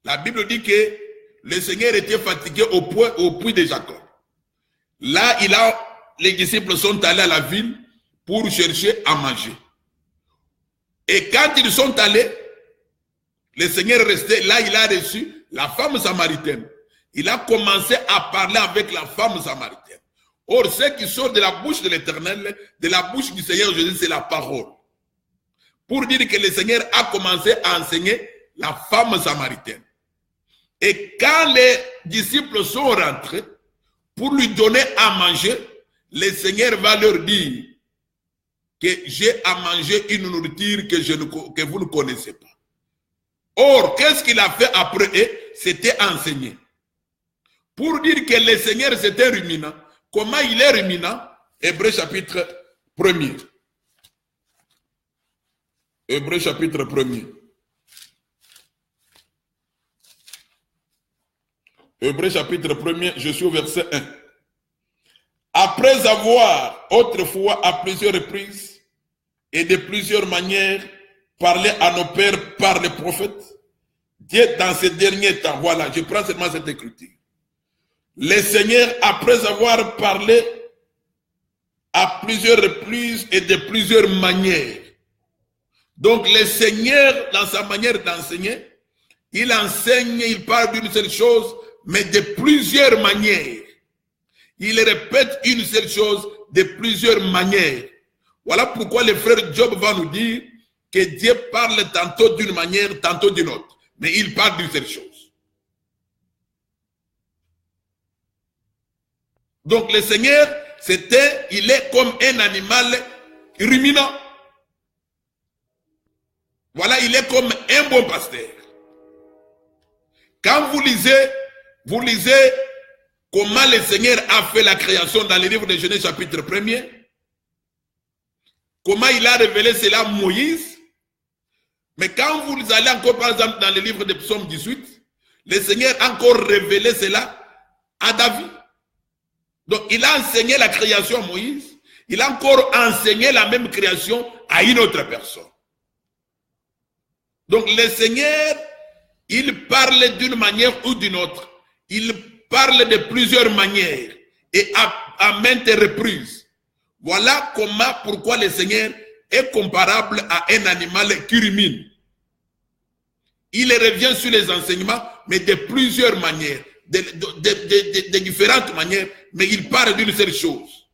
la Bible dit que le Seigneur était fatigué au puits de Jacob. Là, les disciples sont allés à la ville pour chercher à manger. Et quand ils sont allés, le Seigneur restait là, il a reçu la femme samaritaine. Il a commencé à parler avec la femme samaritaine. Or, ce qui sort de la bouche de l'Éternel, de la bouche du Seigneur Jésus, c'est la parole. Pour dire que le Seigneur a commencé à enseigner la femme samaritaine. Et quand les disciples sont rentrés pour lui donner à manger, le Seigneur va leur dire que j'ai à manger une nourriture que vous ne connaissez pas. Or, qu'est-ce qu'il a fait après eux? C'était enseigner. Pour dire que le Seigneur c'était ruminant. Comment il est ruminant? Hébreux chapitre 1er. Hébreux chapitre 1er. Hébreux chapitre 1er, je suis au verset 1. Après avoir autrefois à plusieurs reprises et de plusieurs manières parlé à nos pères par les prophètes, Dieu dans ces derniers temps, voilà, je prends seulement cette écriture. Le Seigneur, après avoir parlé à plusieurs reprises et de plusieurs manières. Donc le Seigneur, dans sa manière d'enseigner, il enseigne, il parle d'une seule chose, mais de plusieurs manières. Il répète une seule chose de plusieurs manières. Voilà pourquoi le frère Job va nous dire que Dieu parle tantôt d'une manière, tantôt d'une autre. Mais il parle d'une seule chose. Donc le Seigneur, il est comme un animal ruminant. Voilà, il est comme un bon pasteur. Quand vous lisez comment le Seigneur a fait la création dans le livre de Genèse chapitre 1er, comment il a révélé cela à Moïse, mais quand vous allez encore par exemple dans le livre de Psaume 18, le Seigneur a encore révélé cela à David. Donc il a enseigné la création à Moïse, il a encore enseigné la même création à une autre personne. Donc le Seigneur, il parle d'une manière ou d'une autre. Il parle de plusieurs manières et à maintes reprises. Voilà pourquoi le Seigneur est comparable à un animal qui rumine. Il revient sur les enseignements, mais de plusieurs manières, de différentes manières, mais il parle d'une seule chose.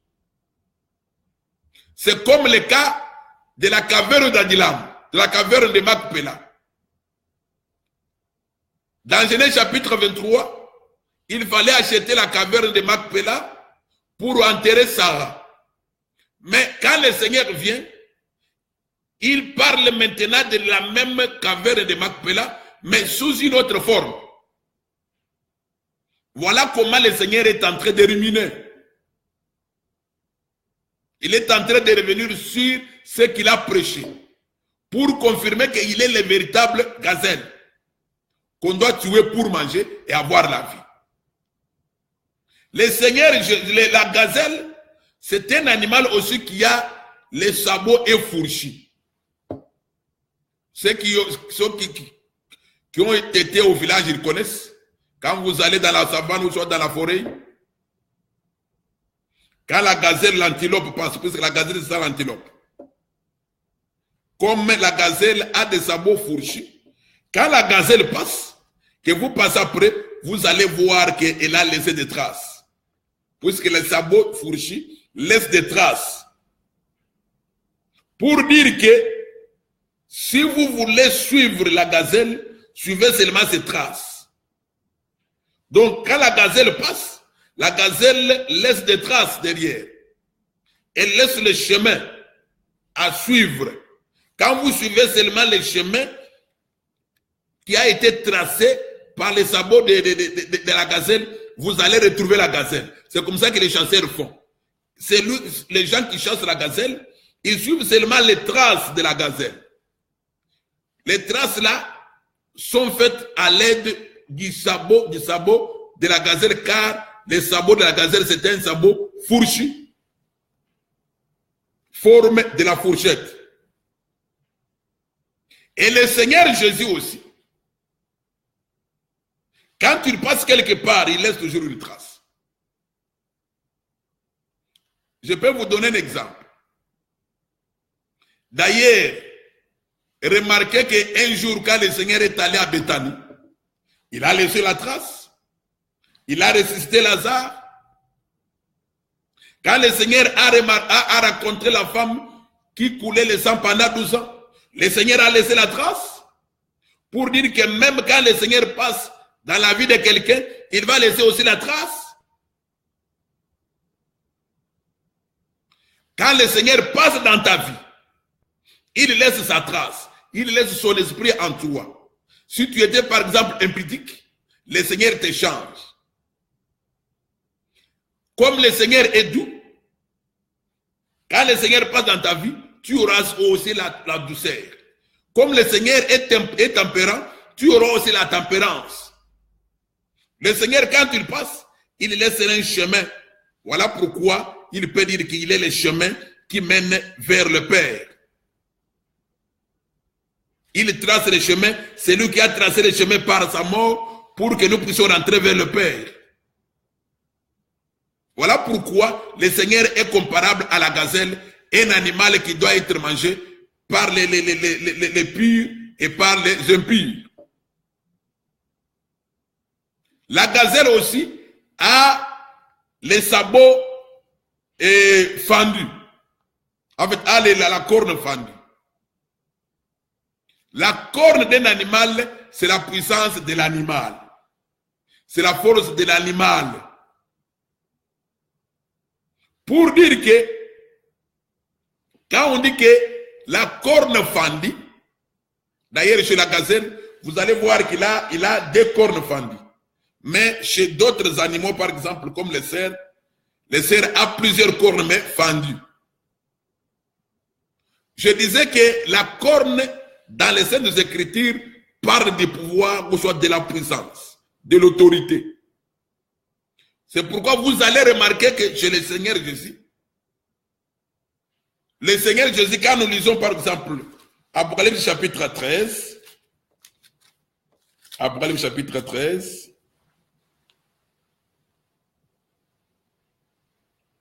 C'est comme le cas de la caverne d'Adilam, de la caverne de Macpéla. Dans Genèse chapitre 23, il fallait acheter la caverne de Macpéla pour enterrer Sarah. Mais quand le Seigneur vient, il parle maintenant de la même caverne de Macpéla, mais sous une autre forme. Voilà comment le Seigneur est en train de ruminer. Il est en train de revenir sur ce qu'il a prêché pour confirmer qu'il est le véritable gazelle qu'on doit tuer pour manger et avoir la vie. Le Seigneur, la gazelle, c'est un animal aussi qui a les sabots effourchis. Ceux qui ont été au village, ils connaissent. Quand vous allez dans la savane ou soit dans la forêt, quand la gazelle, l'antilope passe, puisque la gazelle c'est ça l'antilope. Comme la gazelle a des sabots fourchis, quand la gazelle passe, que vous passez après, vous allez voir qu'elle a laissé des traces. Puisque les sabots fourchis laissent des traces. Pour dire que si vous voulez suivre la gazelle, suivez seulement ses traces. Donc quand la gazelle passe, la gazelle laisse des traces derrière. Elle laisse le chemin à suivre. Quand vous suivez seulement le chemin qui a été tracé par les sabots de la gazelle, vous allez retrouver la gazelle. C'est comme ça que les chasseurs font. Les gens qui chassent la gazelle, ils suivent seulement les traces de la gazelle. Les traces là sont faites à l'aide du sabot de la gazelle, car les sabots de la gazelle, c'est un sabot fourchu, forme de la fourchette. Et le Seigneur Jésus aussi, quand il passe quelque part, il laisse toujours une trace. Je peux vous donner un exemple. D'ailleurs, remarquez qu'un jour, quand le Seigneur est allé à Béthanie, il a laissé la trace. Il a ressuscité Lazare. Quand le Seigneur a rencontré la femme qui coulait le sang pendant 12 ans, le Seigneur a laissé la trace pour dire que même quand le Seigneur passe dans la vie de quelqu'un, il va laisser aussi la trace. Quand le Seigneur passe dans ta vie, il laisse sa trace. Il laisse son esprit en toi. Si tu étais par exemple impudique, le Seigneur te change. Comme le Seigneur est doux, quand le Seigneur passe dans ta vie, tu auras aussi la douceur. Comme le Seigneur est tempérant, tu auras aussi la tempérance. Le Seigneur, quand il passe, il laisse un chemin. Voilà pourquoi il peut dire qu'il est le chemin qui mène vers le Père. Il trace le chemin, c'est lui qui a tracé le chemin par sa mort pour que nous puissions rentrer vers le Père. Voilà pourquoi le Seigneur est comparable à la gazelle, un animal qui doit être mangé par les purs et par les impurs. La gazelle aussi a les sabots fendus. En fait, la corne fendue. La corne d'un animal, c'est la puissance de l'animal. C'est la force de l'animal. Pour dire que, quand on dit que la corne fendue, d'ailleurs chez la gazelle, vous allez voir qu'il a deux cornes fendues. Mais chez d'autres animaux, par exemple, comme les cerfs a plusieurs cornes, mais fendues. Je disais que la corne, dans les Saintes Écritures, parle du pouvoir, ou soit de la puissance, de l'autorité. C'est pourquoi vous allez remarquer que chez le Seigneur Jésus, le Seigneur Jésus, quand nous lisons par exemple Apocalypse chapitre 13, Apocalypse chapitre 13,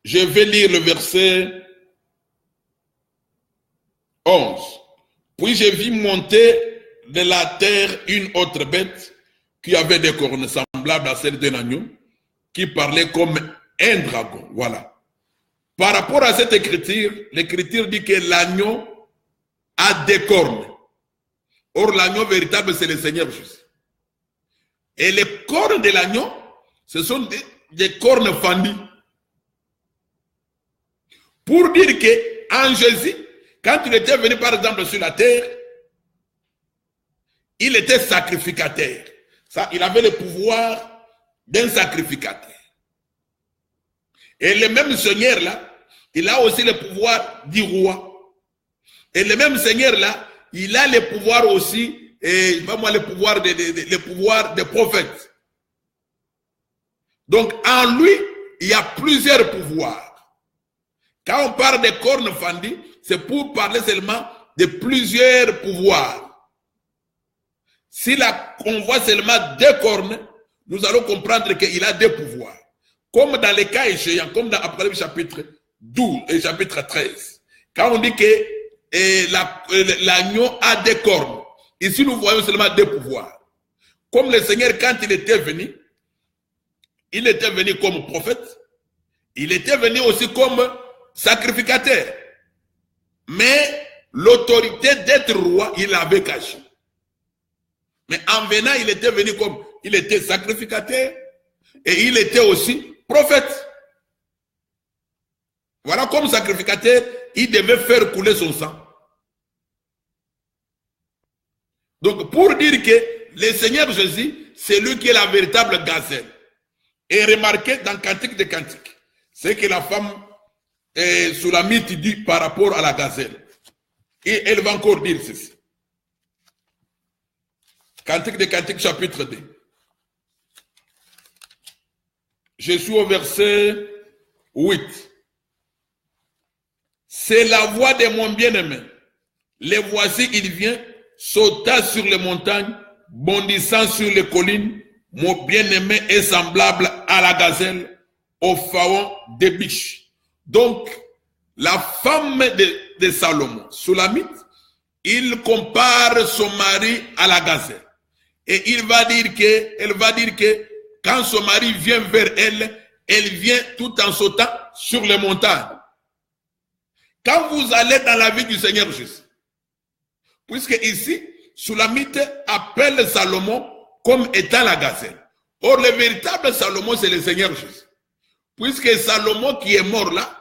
je vais lire le verset 11. Puis j'ai vu monter de la terre une autre bête qui avait des cornes semblables à celles d'un agneau, qui parlait comme un dragon. Voilà. Par rapport à cette écriture, l'écriture dit que l'agneau a des cornes. Or, l'agneau véritable, c'est le Seigneur Jésus. Et les cornes de l'agneau, ce sont des cornes fendues. Pour dire qu'en Jésus, quand il était venu par exemple sur la terre, il était sacrificateur. Ça, il avait le pouvoir d'un sacrificateur. Et le même Seigneur là, il a aussi le pouvoir du roi. Et le même Seigneur là, il a le pouvoir aussi, le pouvoir des prophètes. Donc en lui, il y a plusieurs pouvoirs. Quand on parle des cornes fendues, c'est pour parler seulement de plusieurs pouvoirs. Si on voit seulement deux cornes, nous allons comprendre qu'il a deux pouvoirs. Comme dans les cas échéants, comme dans Apocalypse chapitre 12 et chapitre 13. Quand on dit que l'agneau a des cornes, ici nous voyons seulement deux pouvoirs. Comme le Seigneur, quand il était venu comme prophète, il était venu aussi comme sacrificateur. Mais l'autorité d'être roi, il l'avait caché. Mais en venant, il était venu comme, il était sacrificateur et il était aussi prophète. Voilà, comme sacrificateur, il devait faire couler son sang. Donc, pour dire que le Seigneur Jésus, c'est lui qui est la véritable gazelle. Et remarquez dans Cantique des Cantiques, c'est que la femme Soulamite dit par rapport à la gazelle. Et elle va encore dire ceci. Cantique des Cantiques, chapitre 2. Je suis au verset 8. C'est la voix de mon bien-aimé. Les voici, il vient, sauta sur les montagnes, bondissant sur les collines. Mon bien-aimé est semblable à la gazelle, au faon des biches. Donc, la femme de Salomon, Soulamite, il compare son mari à la gazelle. Et elle va dire que quand son mari vient vers elle, elle vient tout en sautant sur les montagnes. Quand vous allez dans la vie du Seigneur Jésus, puisque ici, Soulamite appelle Salomon comme étant la gazelle. Or, le véritable Salomon, c'est le Seigneur Jésus. Puisque Salomon qui est mort là,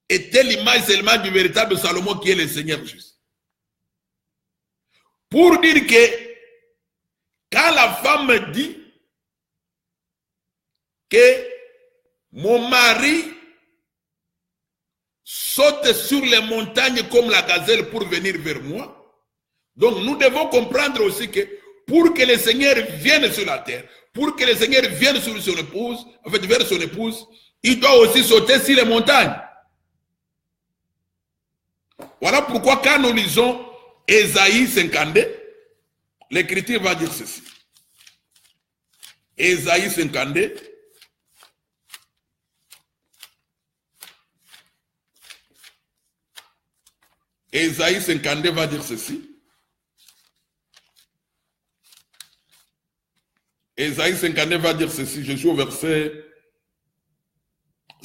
était l'image seulement du véritable Salomon qui est le Seigneur Jésus. Pour dire que quand la femme dit que mon mari saute sur les montagnes comme la gazelle pour venir vers moi, donc nous devons comprendre aussi que pour que le Seigneur vienne sur la terre, pour que le Seigneur vienne sur son épouse, en fait vers son épouse, il doit aussi sauter sur les montagnes. Voilà pourquoi quand nous lisons Ésaïe 52, l'Écriture va dire ceci. Ésaïe 52. Ésaïe 52 va dire ceci. Ésaïe 52 va dire ceci. Je suis au verset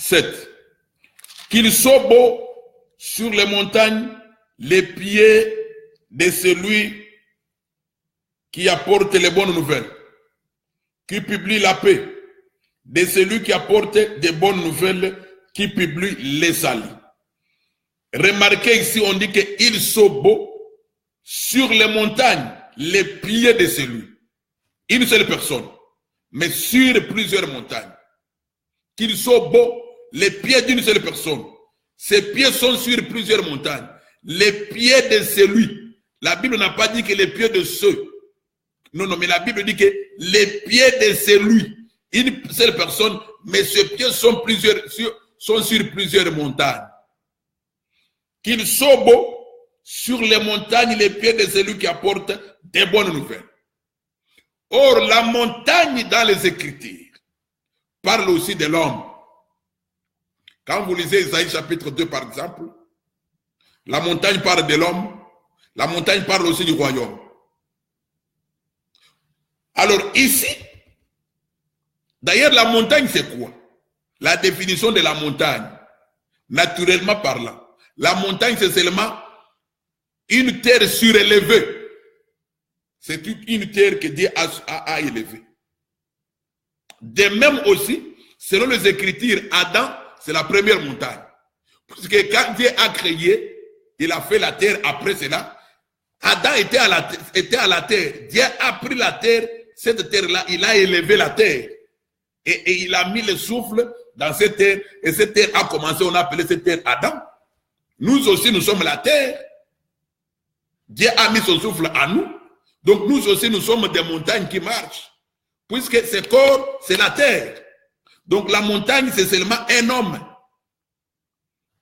7. Qu'ils soient beaux sur les montagnes, les pieds de celui qui apporte les bonnes nouvelles, qui publie la paix, de celui qui apporte des bonnes nouvelles, qui publie les salis. Remarquez ici, on dit qu'ils sont beaux sur les montagnes, les pieds de celui. Une seule personne, mais sur plusieurs montagnes. Qu'ils soient beaux, les pieds d'une seule personne. Ces pieds sont sur plusieurs montagnes. Les pieds de celui. La Bible n'a pas dit que les pieds de ceux. Non, non, mais la Bible dit que les pieds de celui. Une seule personne, mais ces pieds sont sur plusieurs montagnes. Qu'ils soient beaux sur les montagnes, les pieds de celui qui apporte des bonnes nouvelles. Or, la montagne dans les Écritures parle aussi de l'homme. Quand vous lisez Isaïe chapitre 2 par exemple, la montagne parle de l'homme, la montagne parle aussi du royaume. Alors ici, d'ailleurs la montagne c'est quoi? La définition de la montagne, naturellement parlant. La montagne c'est seulement une terre surélevée. C'est une terre que Dieu a élevée. De même aussi, selon les Écritures, Adam, c'est la première montagne. Parce que quand Dieu a créé, il a fait la terre après cela. Adam était à la terre. Dieu a pris la terre, cette terre-là, il a élevé la terre. Et il a mis le souffle dans cette terre. Et cette terre a commencé, on a appelé cette terre Adam. Nous aussi, nous sommes la terre. Dieu a mis son souffle à nous. Donc nous aussi, nous sommes des montagnes qui marchent. Puisque ce corps, c'est la terre. Donc la montagne, c'est seulement un homme.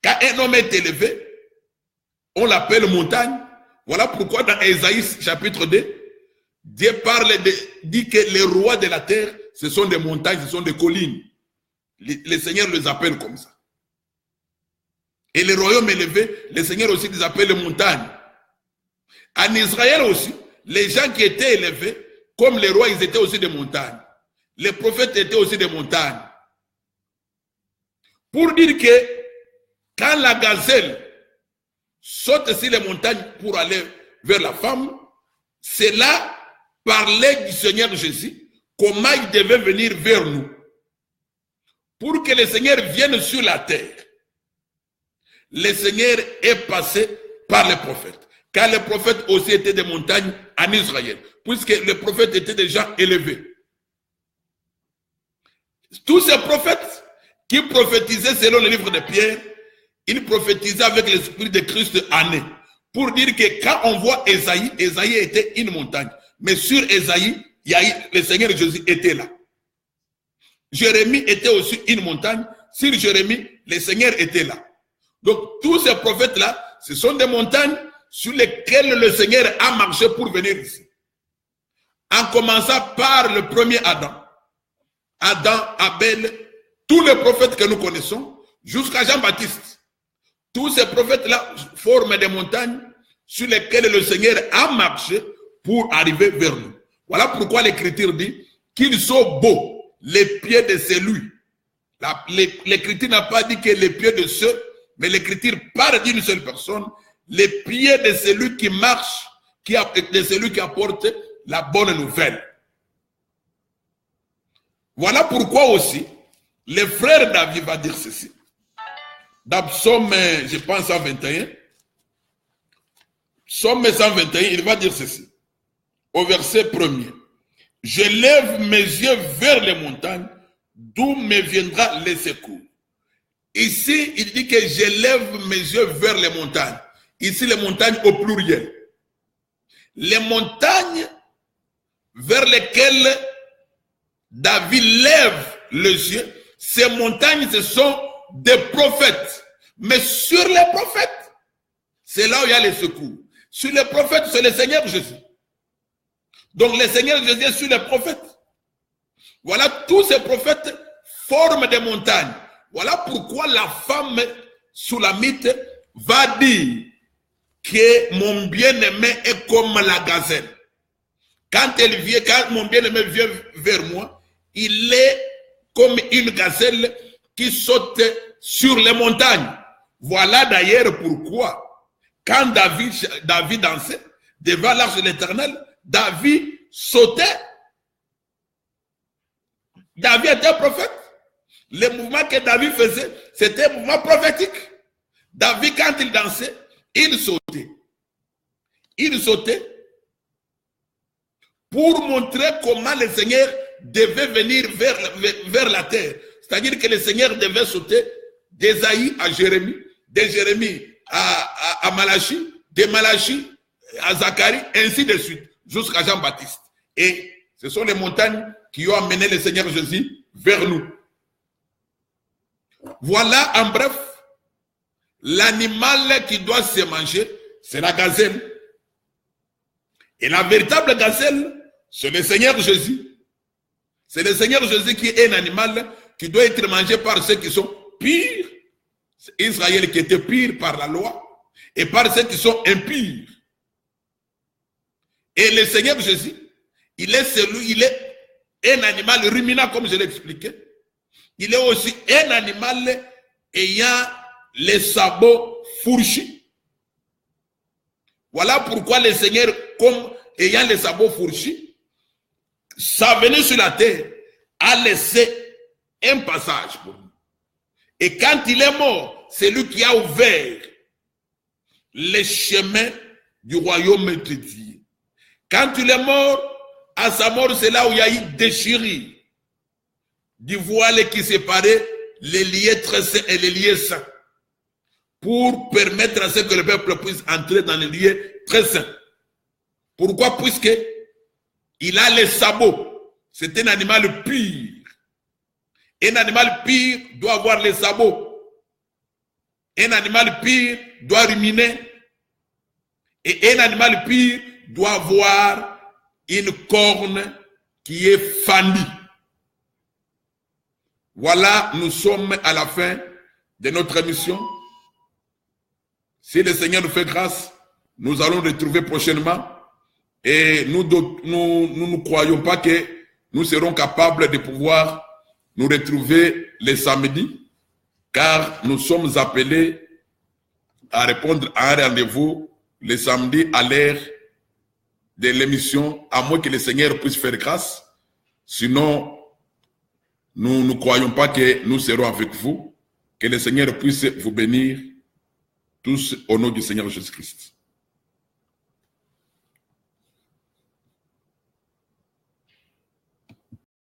Quand un homme est élevé, on l'appelle montagne. Voilà pourquoi dans Ésaïe chapitre 2, Dieu dit que les rois de la terre, ce sont des montagnes, ce sont des collines. Le Seigneur les appelle comme ça. Et les royaumes élevés, le Seigneur aussi les appelle les montagnes. En Israël aussi, les gens qui étaient élevés, comme les rois, ils étaient aussi des montagnes. Les prophètes étaient aussi des montagnes. Pour dire que quand la gazelle saute sur les montagnes pour aller vers la femme, cela parlait du Seigneur Jésus, comment il devait venir vers nous. Pour que le Seigneur vienne sur la terre, le Seigneur est passé par les prophètes. Car les prophètes aussi étaient des montagnes en Israël, puisque les prophètes étaient des gens élevés. Tous ces prophètes qui prophétisaient selon le livre de Pierre, ils prophétisaient avec l'esprit de Christ en eux. Pour dire que quand on voit Ésaïe, Ésaïe était une montagne. Mais sur Ésaïe, le Seigneur Jésus était là. Jérémie était aussi une montagne. Sur Jérémie, le Seigneur était là. Donc tous ces prophètes-là, ce sont des montagnes sur lesquels le Seigneur a marché pour venir ici. En commençant par le premier Adam. Adam, Abel, tous les prophètes que nous connaissons, jusqu'à Jean-Baptiste. Tous ces prophètes-là forment des montagnes sur lesquelles le Seigneur a marché pour arriver vers nous. Voilà pourquoi l'Écriture dit qu'ils sont beaux, les pieds de celui. L'Écriture n'a pas dit que les pieds de ceux, mais l'Écriture parle d'une seule personne. Les pieds de celui qui marche, de celui qui apporte la bonne nouvelle. Voilà pourquoi aussi, le frère David va dire ceci. Dans Psaume, je pense, 121. Psaume 121, il va dire ceci. Au verset 1er. Je lève mes yeux vers les montagnes, d'où me viendra le secours. Ici, il dit que je lève mes yeux vers les montagnes. Ici, les montagnes au pluriel. Les montagnes vers lesquelles David lève les yeux, ces montagnes, ce sont des prophètes. Mais sur les prophètes, c'est là où il y a les secours. Sur les prophètes, c'est le Seigneur Jésus. Donc le Seigneur Jésus est sur les prophètes. Voilà, tous ces prophètes forment des montagnes. Voilà pourquoi la femme Soulamite va dire que mon bien-aimé est comme la gazelle. Quand mon bien-aimé vient vers moi, il est comme une gazelle qui sautent sur les montagnes. Voilà d'ailleurs pourquoi, quand David dansait devant l'arche de l'Éternel, David sautait. David était prophète. Les mouvements que David faisait, c'était un mouvement prophétique. David, quand il dansait, il sautait. Il sautait pour montrer comment le Seigneur devait venir vers la terre. C'est-à-dire que le Seigneur devait sauter d'Ésaïe à Jérémie, de Jérémie à Malachie, de Malachie à Zacharie, ainsi de suite, jusqu'à Jean-Baptiste. Et ce sont les montagnes qui ont amené le Seigneur Jésus vers nous. Voilà, en bref, l'animal qui doit se manger, c'est la gazelle. Et la véritable gazelle, c'est le Seigneur Jésus. C'est le Seigneur Jésus qui est un animal qui doit être mangé par ceux qui sont purs. C'est Israël qui était pur par la loi et par ceux qui sont impurs. Et le Seigneur Jésus, il est un animal ruminant, comme je l'ai expliqué. Il est aussi un animal ayant les sabots fourchus. Voilà pourquoi le Seigneur, comme ayant les sabots fourchus, sa venue sur la terre a laissé un passage pour nous. Et quand il est mort, c'est lui qui a ouvert les chemins du royaume de Dieu. Quand il est mort, à sa mort, c'est là où il y a eu déchirure du voile qui séparait les liés très saints et les liés saints, pour permettre à ce que le peuple puisse entrer dans les lieux très saints. Pourquoi? Puisque il a les sabots. C'est un animal pur. Un animal pur doit avoir les sabots. Un animal pur doit ruminer. Et un animal pur doit avoir une corne qui est fendue. Voilà, nous sommes à la fin de notre émission. Si le Seigneur nous fait grâce, nous allons retrouver prochainement. Et nous ne croyons pas que nous serons capables de pouvoir nous retrouver les samedis, car nous sommes appelés à répondre à un rendez-vous le samedi à l'heure de l'émission, à moins que le Seigneur puisse faire grâce. Sinon, nous ne croyons pas que nous serons avec vous. Que le Seigneur puisse vous bénir tous au nom du Seigneur Jésus-Christ.